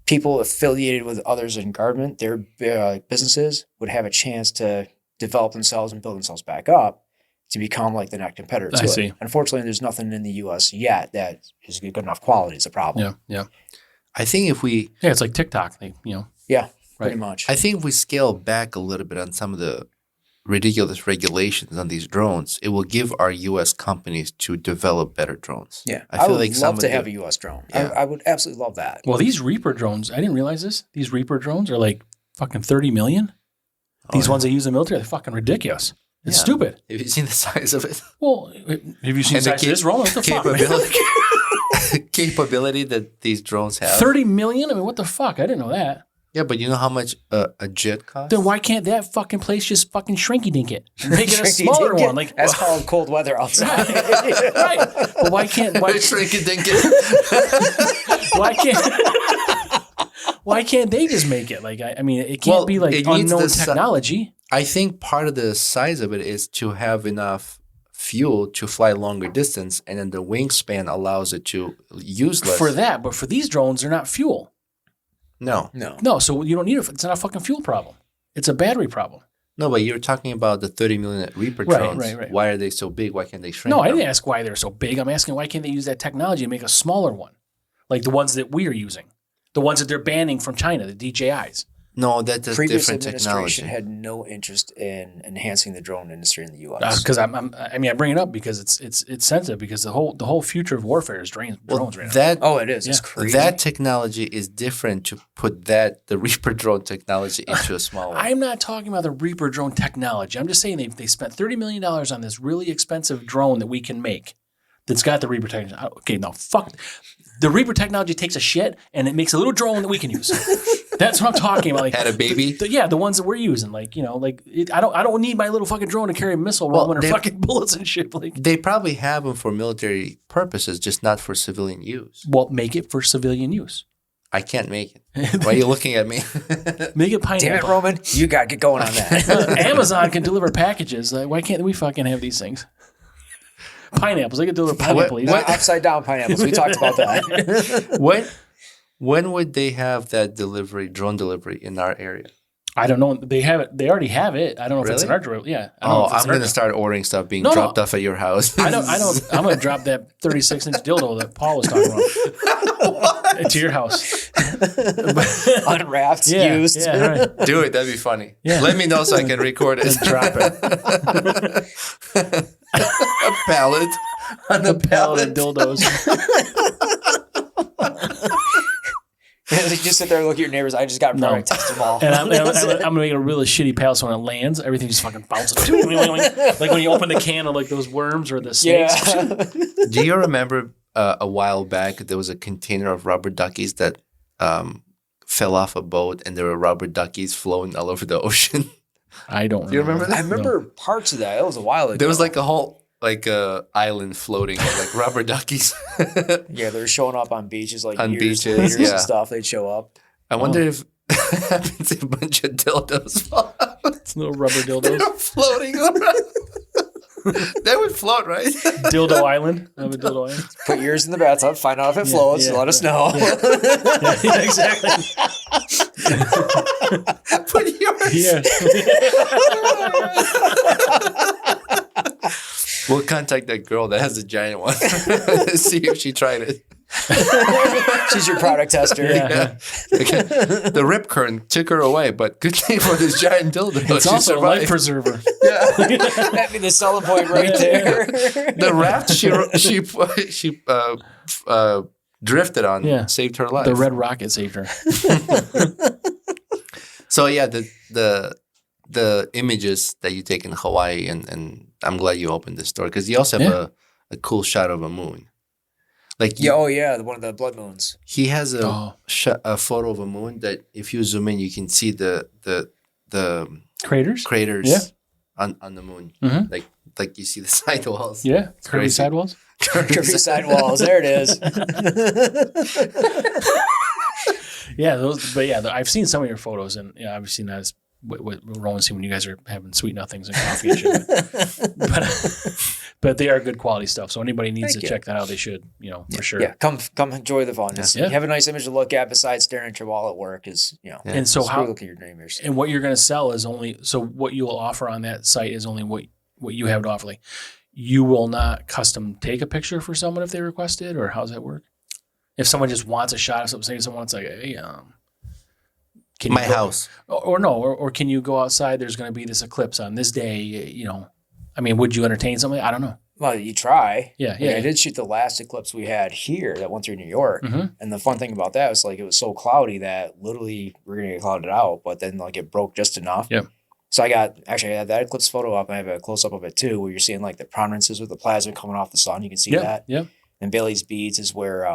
S6: people affiliated with others in government, their businesses would have a chance to develop themselves and build themselves back up to become like the next competitor to
S5: I
S6: it.
S5: see.
S6: Unfortunately, there's nothing in the U.S. yet that is good enough quality. It's a problem.
S5: Yeah.
S4: I think if we
S5: It's like TikTok. They, you know.
S6: Yeah, pretty
S5: Right.
S6: much.
S4: I think if we scale back a little bit on some of the ridiculous regulations on these drones, it will give our U.S. companies to develop better drones.
S6: Yeah,
S4: I feel
S6: would
S4: like some
S6: love
S4: of
S6: to
S4: the-
S6: have a U.S. drone.
S4: Yeah.
S6: I would absolutely love that.
S5: Well, these Reaper drones, I didn't realize this. These Reaper drones are like fucking 30 million. These ones they use in the military, they're fucking ridiculous. It's
S4: Yeah.
S5: stupid.
S4: Have you seen the size of it?
S5: Well, have you seen the size of this drone? What the fuck? man?
S4: Capability that these drones have.
S5: 30 million? I mean, what the fuck? I didn't know that.
S4: Yeah, but you know how much a jet costs?
S5: Then why can't that fucking place just fucking shrinky dink it? Make it a smaller one. Like,
S6: That's called cold weather outside.
S5: right. But why can't
S4: Shrink it, dink it.
S5: why can't they just make it? Like, I mean, it can't
S4: Well,
S5: be like
S4: it needs
S5: unknown
S4: the si-
S5: technology.
S4: I think part of the size of it is to have enough fuel to fly longer distance, and then the wingspan allows it to use less.
S5: For that, but for these drones, they're not fuel.
S4: No.
S5: No, so you don't need it. It's not a fucking fuel problem. It's a battery problem.
S4: No, but you're talking about the 30 million Reaper
S5: Right,
S4: drones.
S5: right.
S4: Why are they so big? Why can't they shrink
S5: No, I
S4: them?
S5: didn't ask why they're so big. I'm asking why can't they use that technology and make a smaller one, like the ones that we are using, the ones that they're banning from China, the DJIs.
S4: No, that's
S6: Previous
S4: different
S6: administration
S4: technology.
S6: had no interest in enhancing the drone industry in the U.S.
S5: Because I bring it up because it's sensitive because the whole future of warfare is drones right now.
S4: That
S6: Oh, it is. It's
S5: Yeah.
S6: crazy.
S4: that technology is different to put the Reaper drone technology into a small one.
S5: I'm not talking about the Reaper drone technology. I'm just saying they spent $30 million on this really expensive drone that we can make that's got the Reaper technology. Okay, no, fuck. The Reaper technology takes a shit and it makes a little drone that we can use. That's what I'm talking about. Like,
S4: Had a baby?
S5: The ones that we're using. Like, you know, like I don't need my little fucking drone to carry a missile rolling or fucking bullets and shit. Like,
S4: They probably have them for military purposes, just not for civilian use.
S5: well, make it for civilian use.
S4: I can't make it. Why are you looking at me?
S5: Make it pineapple.
S6: Damn it, Roman. You got to get going on that.
S5: Amazon can deliver packages. Why can't we fucking have these things? Pineapples. They can deliver pineapple.
S6: Not upside down pineapples. We talked about that.
S4: When would they have that drone delivery in our area?
S5: I don't know. They have it. They already have it. I don't know if it's in our delivery. Yeah.
S4: I'm going to start ordering stuff being dropped off at your house.
S5: I don't. I'm going to drop that 36-inch dildo that Paul was talking about to your house.
S6: Unwrapped, used.
S5: Yeah, right.
S4: Do it. That'd be funny.
S5: Yeah.
S4: Let me know so I can record it.
S5: Just drop it.
S4: A pallet on a
S5: Pallet of
S4: pallet.
S5: dildos.
S6: You just sit there and look at your neighbors. I just got a product, test them all.
S5: And I'm gonna make a really shitty pallet so when it lands, everything just fucking bounces. Like when you open the can of like those worms or the snakes.
S6: Yeah.
S4: Do you remember a while back there was a container of rubber duckies that fell off a boat and there were rubber duckies floating all over the ocean?
S5: I don't.
S4: Do you remember that?
S6: I remember parts of that. It was a while ago.
S4: There was like a whole island floating of like rubber duckies.
S6: Yeah, they were showing up on beaches like
S4: On
S6: years
S4: beaches,
S6: later
S4: yeah.
S6: and stuff. They'd show up.
S4: I wonder if happens if a bunch of dildos fall out.
S5: Little rubber dildos.
S4: They're floating around. They would float, right?
S5: Dildo Island. I have a dildo island.
S6: Put yours in the bathtub. Find out if it floats.
S5: yeah,
S6: Let us know.
S5: Yeah, exactly.
S4: Put yours.
S5: Yeah.
S4: We'll contact that girl that has the giant one. See if she tried it.
S6: She's your product tester.
S5: Yeah.
S4: Okay. The rip current took her away, but good thing for this giant dildo.
S5: It's
S4: she
S5: also a
S4: survived.
S5: life preserver.
S6: That'd be the selling point right there.
S4: The raft she drifted on saved her life.
S5: The red rocket saved her.
S4: So yeah, the images that you take in Hawaii, and I'm glad you opened this store because you also have a cool shot of a moon. Like
S6: one of the blood moons.
S4: He has a photo of a moon that if you zoom in, you can see the
S5: Craters?
S4: on the moon.
S5: Mhm.
S4: Like you see the sidewalls.
S5: Yeah. Curvy
S4: crazy.
S5: sidewalls.
S6: Curvy sidewalls. There it is.
S5: Yeah, I've seen some of your photos, and obviously not as what Rowan's seen when you guys are having sweet nothings and coffee and shit. But they are good quality stuff. So anybody needs to check that out, they should, for sure.
S6: Yeah, come enjoy the fun.
S5: Yeah.
S6: Have a nice image to look at besides staring at your wall at work is,
S5: And so
S6: how look at your neighbors.
S5: And what you're going to sell is only, so what you will offer on that site is only what you have to offer. Like, you will not custom take a picture for someone if they request it, or how does that work? If someone just wants a shot of something, say someone's like, hey, can
S4: My house.
S5: Or can you go outside? There's going to be this eclipse on this day, I mean, would you entertain something? I don't know.
S6: Well, you try.
S5: Yeah.
S6: I did shoot the last eclipse we had here that went through New York.
S5: Mhm.
S6: And the fun thing about that was it was so cloudy that literally we're going to get clouded out, but then it broke just enough.
S5: Yep.
S6: So I had that eclipse photo up, and I have a close up of it too, where you're seeing the prominences with the plasma coming off the sun. You can see that.
S5: Yeah.
S6: And Bailey's beads is where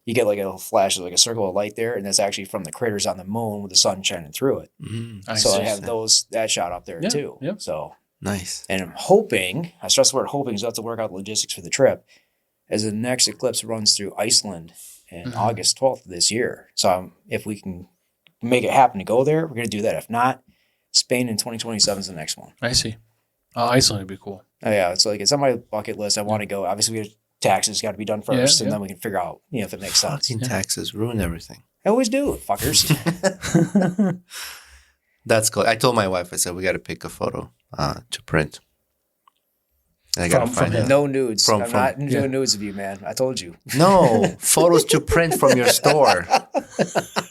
S6: you get a little flash of a circle of light there, and that's actually from the craters on the moon with the sun shining through it.
S4: Mm-hmm.
S6: I have that shot up there too.
S5: Yep.
S6: So
S4: Nice.
S6: and I'm hoping, I stress the word hoping, so I have to work out the logistics for the trip, as the next eclipse runs through Iceland in August 12th of this year. So if we can make it happen to go there, we're going to do that. If not, Spain in 2027 is the next one.
S5: I see. Iceland would be cool.
S6: Oh, yeah, it's on my bucket list. I want to go. Obviously, taxes got to be done first, and then we can figure out if it makes sense.
S4: Fucking taxes ruin everything.
S6: I always do, fuckers.
S4: That's cool. I told my wife, I said, we got to pick a photo to print. And I got to find it.
S6: No nudes. I'm not
S5: yeah.
S6: doing nudes of you, man. I told you.
S4: No, photos to print from your store.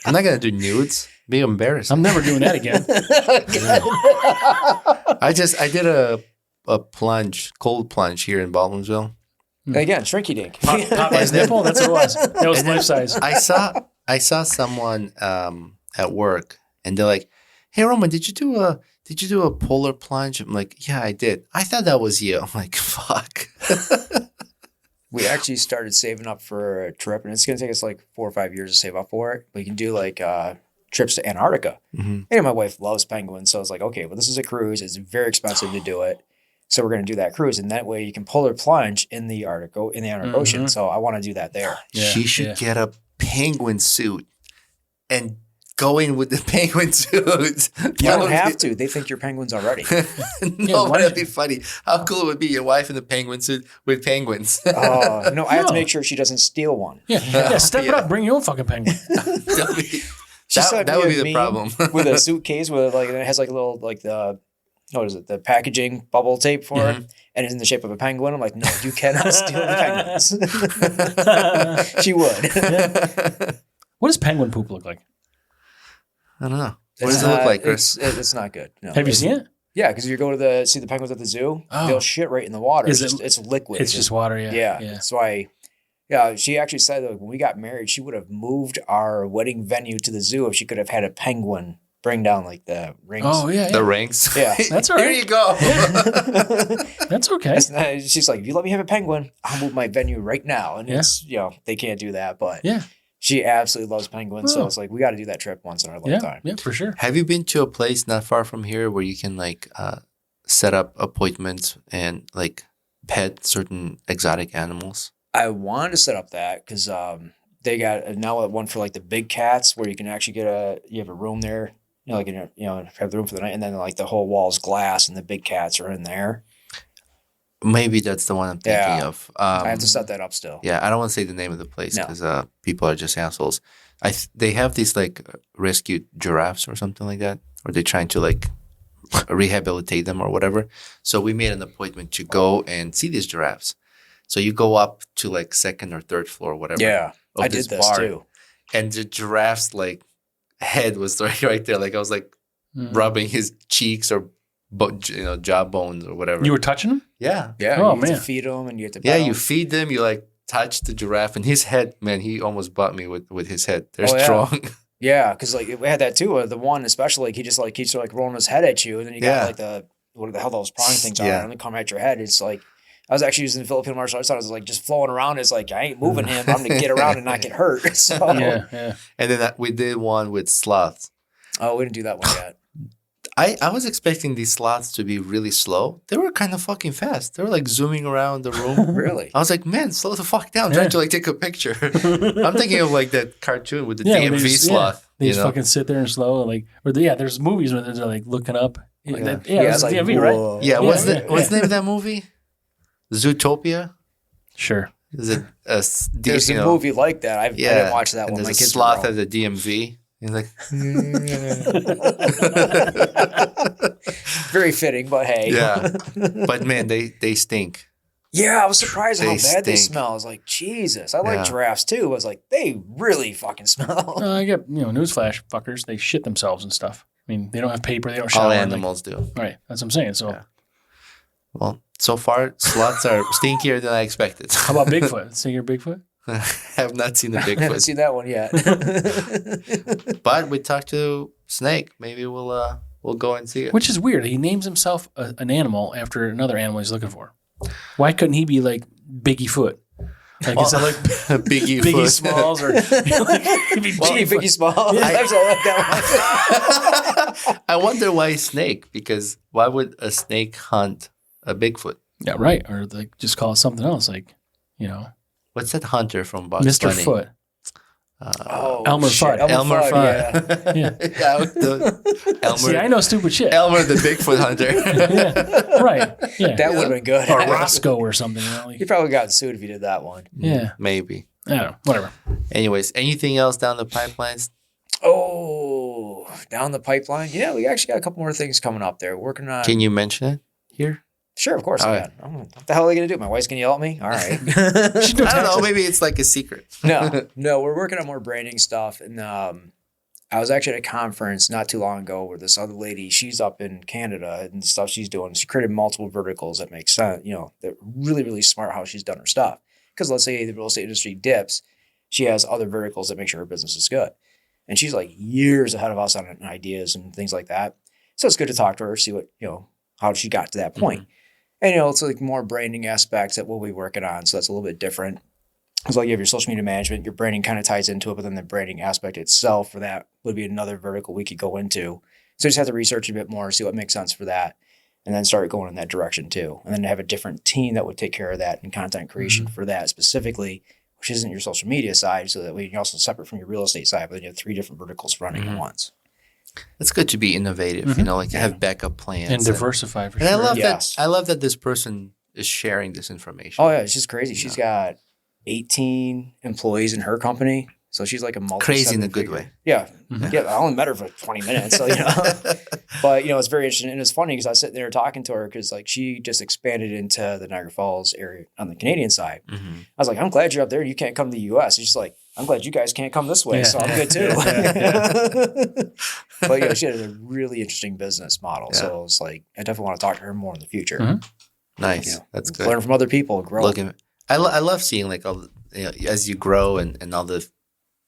S4: I'm not going to do nudes. Be embarrassing.
S5: I'm never doing that again.
S4: I did a plunge, cold plunge here in Baldwinsville.
S6: Again, shrinky dink.
S5: Popeye's nipple? That's what it was. That was life size.
S4: I saw someone at work, and they're like, "Hey, Roman, did you do a polar plunge?" I'm like, "Yeah, I did." I thought that was you. I'm like, "Fuck."
S6: We actually started saving up for a trip, and it's going to take us 4 or 5 years to save up for it. We can do trips to Antarctica.
S4: Mm-hmm.
S6: And my wife loves penguins, so I was like, okay, well, this is a cruise. It's very expensive to do it. So we're going to do that cruise, and that way you can polar plunge in the Arctic Ocean. So I want to do that there.
S4: She should get a penguin suit and going with the penguin suit.
S6: You don't have to. They think you're penguins already.
S4: No, but it'd be funny. How cool it would be your wife in the penguin suit with penguins.
S6: Oh, no, I have to make sure she doesn't steal one.
S5: Yeah, step it up. Bring your own fucking penguin.
S4: That would be the problem.
S6: With a suitcase with like it has like a little like the what is it, the packaging bubble tape for it, and it's in the shape of a penguin. I'm like, no, you cannot steal the penguins. She would.
S5: What does penguin poop look like?
S4: I don't know. What does it look like, Chris?
S6: It's not good. No.
S5: Have you seen it?
S6: Yeah, because if you go to see the penguins at the zoo, they'll shit right in the water. It's liquid.
S5: It's just water, yeah.
S6: Yeah. That's why. Yeah, she actually said that when we got married, she would have moved our wedding venue to the zoo if she could have had a penguin bring down like the rings.
S5: Oh, yeah.
S4: The rings?
S6: Yeah.
S5: That's all right.
S4: Here you go.
S5: That's okay.
S6: She's like, if you let me have a penguin, I'll move my venue right now. And it's, they can't do that. But she absolutely loves penguins. So it's like, we got to do that trip once in our lifetime.
S5: Yeah, for sure.
S4: Have you been to a place not far from here where you can like set up appointments and like pet certain exotic animals?
S6: I wanted to set up that because they got now one for like the big cats where you can actually you have a room there, have the room for the night, and then like the whole wall's glass and the big cats are in there.
S4: Maybe that's the one I'm thinking of.
S6: I have to set that up still.
S4: Yeah, I don't want to say the name of the place because people are just assholes. They have these like rescued giraffes or something like that, or they're trying to like rehabilitate them or whatever. So we made an appointment to go and see these giraffes. So you go up to like second or third floor, or whatever.
S6: Yeah, I did this
S4: bar,
S6: too.
S4: And the giraffe's like head was right there. Like I was like rubbing his cheeks or jaw bones or whatever.
S5: You were touching him?
S4: Yeah.
S6: Yeah.
S5: Oh,
S6: you have
S5: man.
S6: to feed them and you have to.
S4: Yeah, you feed them. You like touch the giraffe and his head. Man, he almost bought me with his head. They're strong.
S6: Yeah, because like we had that too. The one especially, like he just like keeps like rolling his head at you, and then you got like what the hell those prong things are, and they come at your head. It's like. I was actually using the Filipino martial arts. I was like just flowing around. It's like I ain't moving him. I'm gonna get around and not get hurt. So
S5: Yeah.
S4: And then we did one with sloths.
S6: Oh, we didn't do that one yet.
S4: I was expecting these sloths to be really slow. They were kind of fucking fast. They were like zooming around the room.
S6: Really?
S4: I was like, man, slow the fuck down. I'm trying to like take a picture. I'm thinking of like that cartoon with the DMV sloth.
S5: They just fucking sit there and slow. Like, there's movies where they're like looking up. It's
S6: like,
S5: DMV, right?
S4: Yeah. What's the name of that movie? Zootopia?
S5: Sure.
S4: Is it
S6: there's a movie like that. I didn't watch that
S4: and
S6: one.
S4: There's
S6: My
S4: a
S6: kids
S4: sloth at the DMV. He's like,
S6: very fitting, but hey.
S4: Yeah. But man, they stink.
S6: Yeah, I was surprised how bad they
S4: stink.
S6: smell. I was like, Jesus. I like giraffes too. I was like, they really fucking smell.
S5: I get, newsflash, fuckers. They shit themselves and stuff. I mean, they don't have paper. They don't shower.
S4: All animals do.
S5: Right. That's what I'm saying. So,
S4: Well, so far, sloths are stinkier than I expected.
S5: How about Bigfoot? Stinkier Bigfoot?
S4: I have not seen the
S6: I haven't
S4: Bigfoot.
S6: seen that one yet.
S4: But we talked to Snake. Maybe we'll go and see it.
S5: Which is weird. He names himself an animal after another animal he's looking for. Why couldn't he be like Biggie Foot? Like instead of like
S4: Biggie
S5: Biggie
S4: Foot.
S5: Smalls or
S6: Biggie Smalls.
S5: Yeah.
S6: I actually like that one.
S4: I wonder why Snake, because why would a snake hunt a Bigfoot?
S5: Yeah, right. Or like just call it something else, like,
S4: What's that hunter from Bugs
S5: Mr.
S4: Bunny?
S5: Foot.
S6: Elmer
S5: Fudd.
S4: Elmer Fudd.
S5: Yeah.
S4: Elmer.
S5: See, I know stupid shit.
S4: Elmer the Bigfoot hunter.
S5: Yeah. Right. Yeah.
S6: That would have been good.
S5: Or Roscoe or something.
S6: You probably got sued if you did that one.
S5: Yeah.
S4: Maybe.
S5: I don't know. Whatever.
S4: Anyways, anything else down the pipelines?
S6: Oh, down the pipeline? Yeah, we actually got a couple more things coming up there. Working on.
S4: Can you mention it here?
S6: Sure, of course I can. What the hell are they going to do? My wife's going to yell at me? All right.
S4: I don't know. Maybe it's like a secret.
S6: No, we're working on more branding stuff. And I was actually at a conference not too long ago where this other lady, she's up in Canada and the stuff she's doing. She created multiple verticals that make sense. They're really, really smart how she's done her stuff. Because let's say the real estate industry dips, she has other verticals that make sure her business is good. And she's like years ahead of us on ideas and things like that. So it's good to talk to her, see what, how she got to that point. Mm-hmm. And, it's like more branding aspects that we'll be working on. So that's a little bit different. It's like you have your social media management, your branding kind of ties into it, but then the branding aspect itself for that would be another vertical we could go into. So just have to research a bit more, see what makes sense for that, and then start going in that direction too. And then have a different team that would take care of that and content creation for that specifically which isn't your social media side. So that way you're also separate from your real estate side, but then you have 3 different verticals running at once.
S4: It's good to be innovative, like have backup plans
S5: and diversify for
S4: and
S5: sure.
S4: I love
S6: Yes.
S4: that. I love that this person is sharing this information.
S6: Oh yeah, it's just crazy. She's got 18 employees in her company. So she's like a
S4: Crazy in a good way.
S6: Yeah. Yeah. I only met her for 20 minutes. So, but, it's very interesting. And it's funny because I was sitting there talking to her because like she just expanded into the Niagara Falls area on the Canadian side. I was like, I'm glad you're up there. You can't come to the US. She's like, I'm glad you guys can't come this way.
S5: Yeah.
S6: So I'm good too. But, she had a really interesting business model.
S4: Yeah.
S6: So it's like, I definitely want to talk to her more in the future.
S4: Nice. That's good.
S6: Learn from other people, grow.
S4: I love seeing like all as you grow and all the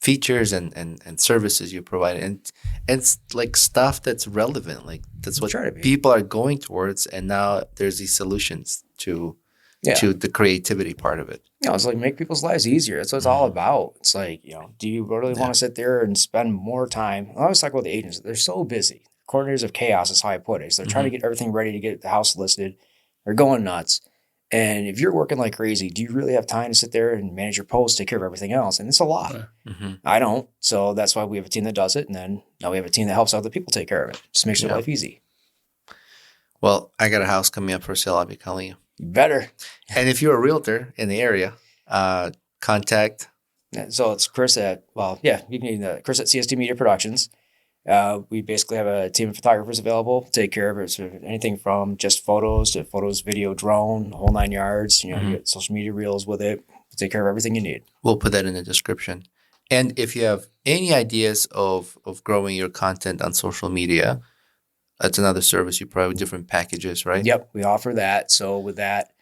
S4: features and services you provide and it's like stuff that's relevant, like that's what people are going towards, and now there's these solutions to the creativity part of it.
S6: It's like make people's lives easier. That's what it's all about. It's like, do you really want to sit there and spend more time? I always talk about the agents. They're so busy. Coordinators of chaos is how I put it. So they're trying to get everything ready to get the house listed. They're going nuts. And if you're working like crazy, do you really have time to sit there and manage your posts, take care of everything else? And it's a lot. I don't. So that's why we have a team that does it. And then now we have a team that helps other people take care of it. Just makes their life easy.
S4: Well, I got a house coming up for sale. I'll be calling you.
S6: You better.
S4: And if you're a realtor in the area, contact.
S6: So it's Chris you can Chris at CST Media Productions. We basically have a team of photographers available, take care of it. So anything from just photos to photos, video, drone, the whole 9 yards. You get social media reels with it. We'll take care of everything you need.
S4: We'll put that in the description. And if you have any ideas of growing your content on social media, that's another service you provide with different packages, right?
S6: Yep, we offer that. So with that,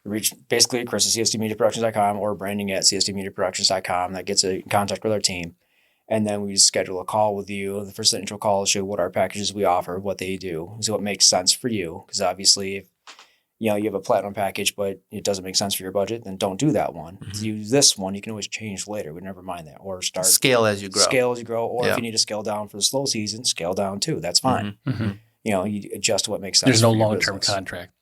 S6: reach basically Chris at CSTMediaProductions.com or branding at CSTMediaProductions.com. That gets in contact with our team. And then we schedule a call with you. The first intro call will show what our packages we offer, what they do, so what makes sense for you. Because obviously, if you have a platinum package, but it doesn't make sense for your budget, then don't do that one. Use this one. You can always change later. We never mind that. Or
S4: scale as you grow.
S6: Or if you need to scale down for the slow season, scale down too. That's fine. You adjust to what makes sense.
S5: There's no long-term contract.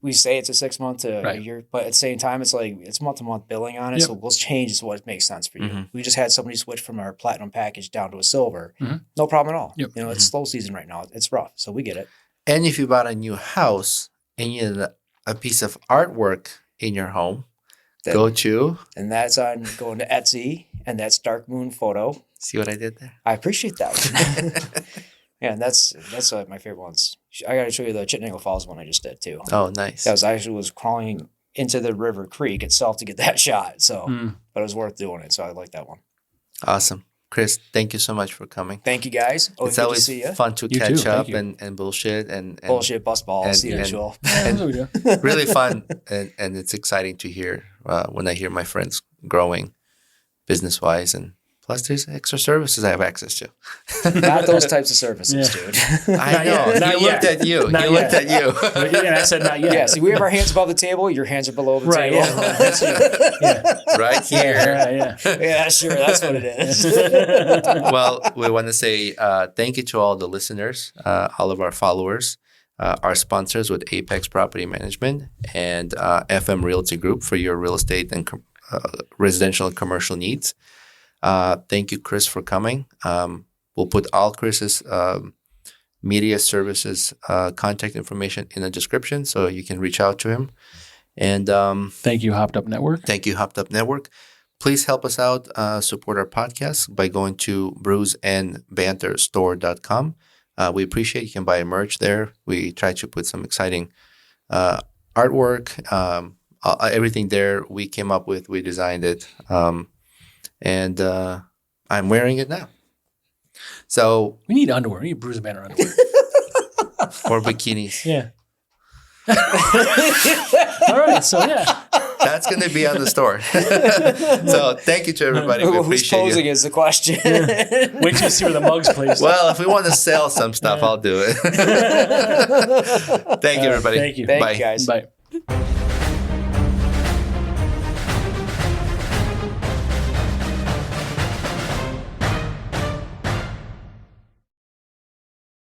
S6: We say it's a 6 month to a year, but at the same time, it's like it's month-to-month billing on it. So we'll change what makes sense for you. We just had somebody switch from our platinum package down to a silver. No problem at all. It's slow season right now. It's rough. So we get it.
S4: And if you bought a new house and you need a piece of artwork in your home,
S6: and that's on going to Etsy, and that's Darkmoon Photo.
S4: See what I did there?
S6: I appreciate that. Yeah, and that's my favorite ones. I got to show you the Chittenango Falls one I just did too.
S4: Oh, nice.
S6: That was crawling into the river creek itself to get that shot. So, but it was worth doing it. So I like that one.
S4: Awesome. Chris, thank you so much for coming.
S6: Thank you guys.
S4: It's always fun to catch up and bullshit and
S6: bullshit, bust balls, the usual.
S4: Really fun. And it's exciting to hear when I hear my friends growing business-wise, and plus, there's extra services I have access to.
S6: Not those types of services, dude.
S4: I know. He looked at you. He looked at you.
S5: Yeah, I said not yet.
S6: Yeah, see, we have our hands above the table. Your hands are below the table.
S5: Yeah.
S4: Right here.
S6: Yeah, sure. That's what it is.
S4: Well, we want to say thank you to all the listeners, all of our followers, our sponsors with Apex Property Management and FM Realty Group for your real estate and residential and commercial needs. Thank you, Chris, for coming. We'll put all Chris's media services contact information in the description so you can reach out to him. And
S5: thank you, Hopped Up Network.
S4: Thank you, Hopped Up Network. Please help us out, support our podcast by going to brewsandbanterstore.com. We appreciate you can buy merch there. We try to put some exciting artwork, everything there we came up with, we designed it. And I'm wearing it now. So
S5: we need underwear. We need Brews Banter underwear.
S4: Or bikinis.
S5: Yeah. All right. So, yeah.
S4: That's going to be on the store. So thank you to everybody. We appreciate
S6: Who's posing is the question.
S5: Wait till you see where the mug's placed.
S4: Well, if we want to sell some stuff, I'll do it. Thank you, everybody.
S5: Thank you.
S6: Thank
S4: Bye.
S6: you, guys.
S5: Bye.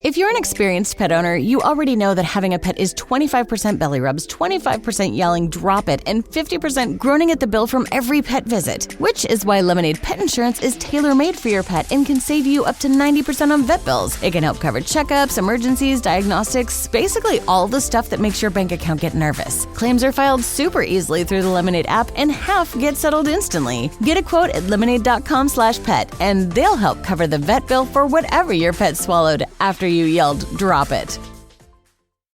S7: If you're an experienced pet owner, you already know that having a pet is 25% belly rubs, 25% yelling, drop it, and 50% groaning at the bill from every pet visit, which is why Lemonade Pet Insurance is tailor-made for your pet and can save you up to 90% on vet bills. It can help cover checkups, emergencies, diagnostics, basically all the stuff that makes your bank account get nervous. Claims are filed super easily through the Lemonade app, and half get settled instantly. Get a quote at lemonade.com/pet, and they'll help cover the vet bill for whatever your pet swallowed after you yelled, drop it.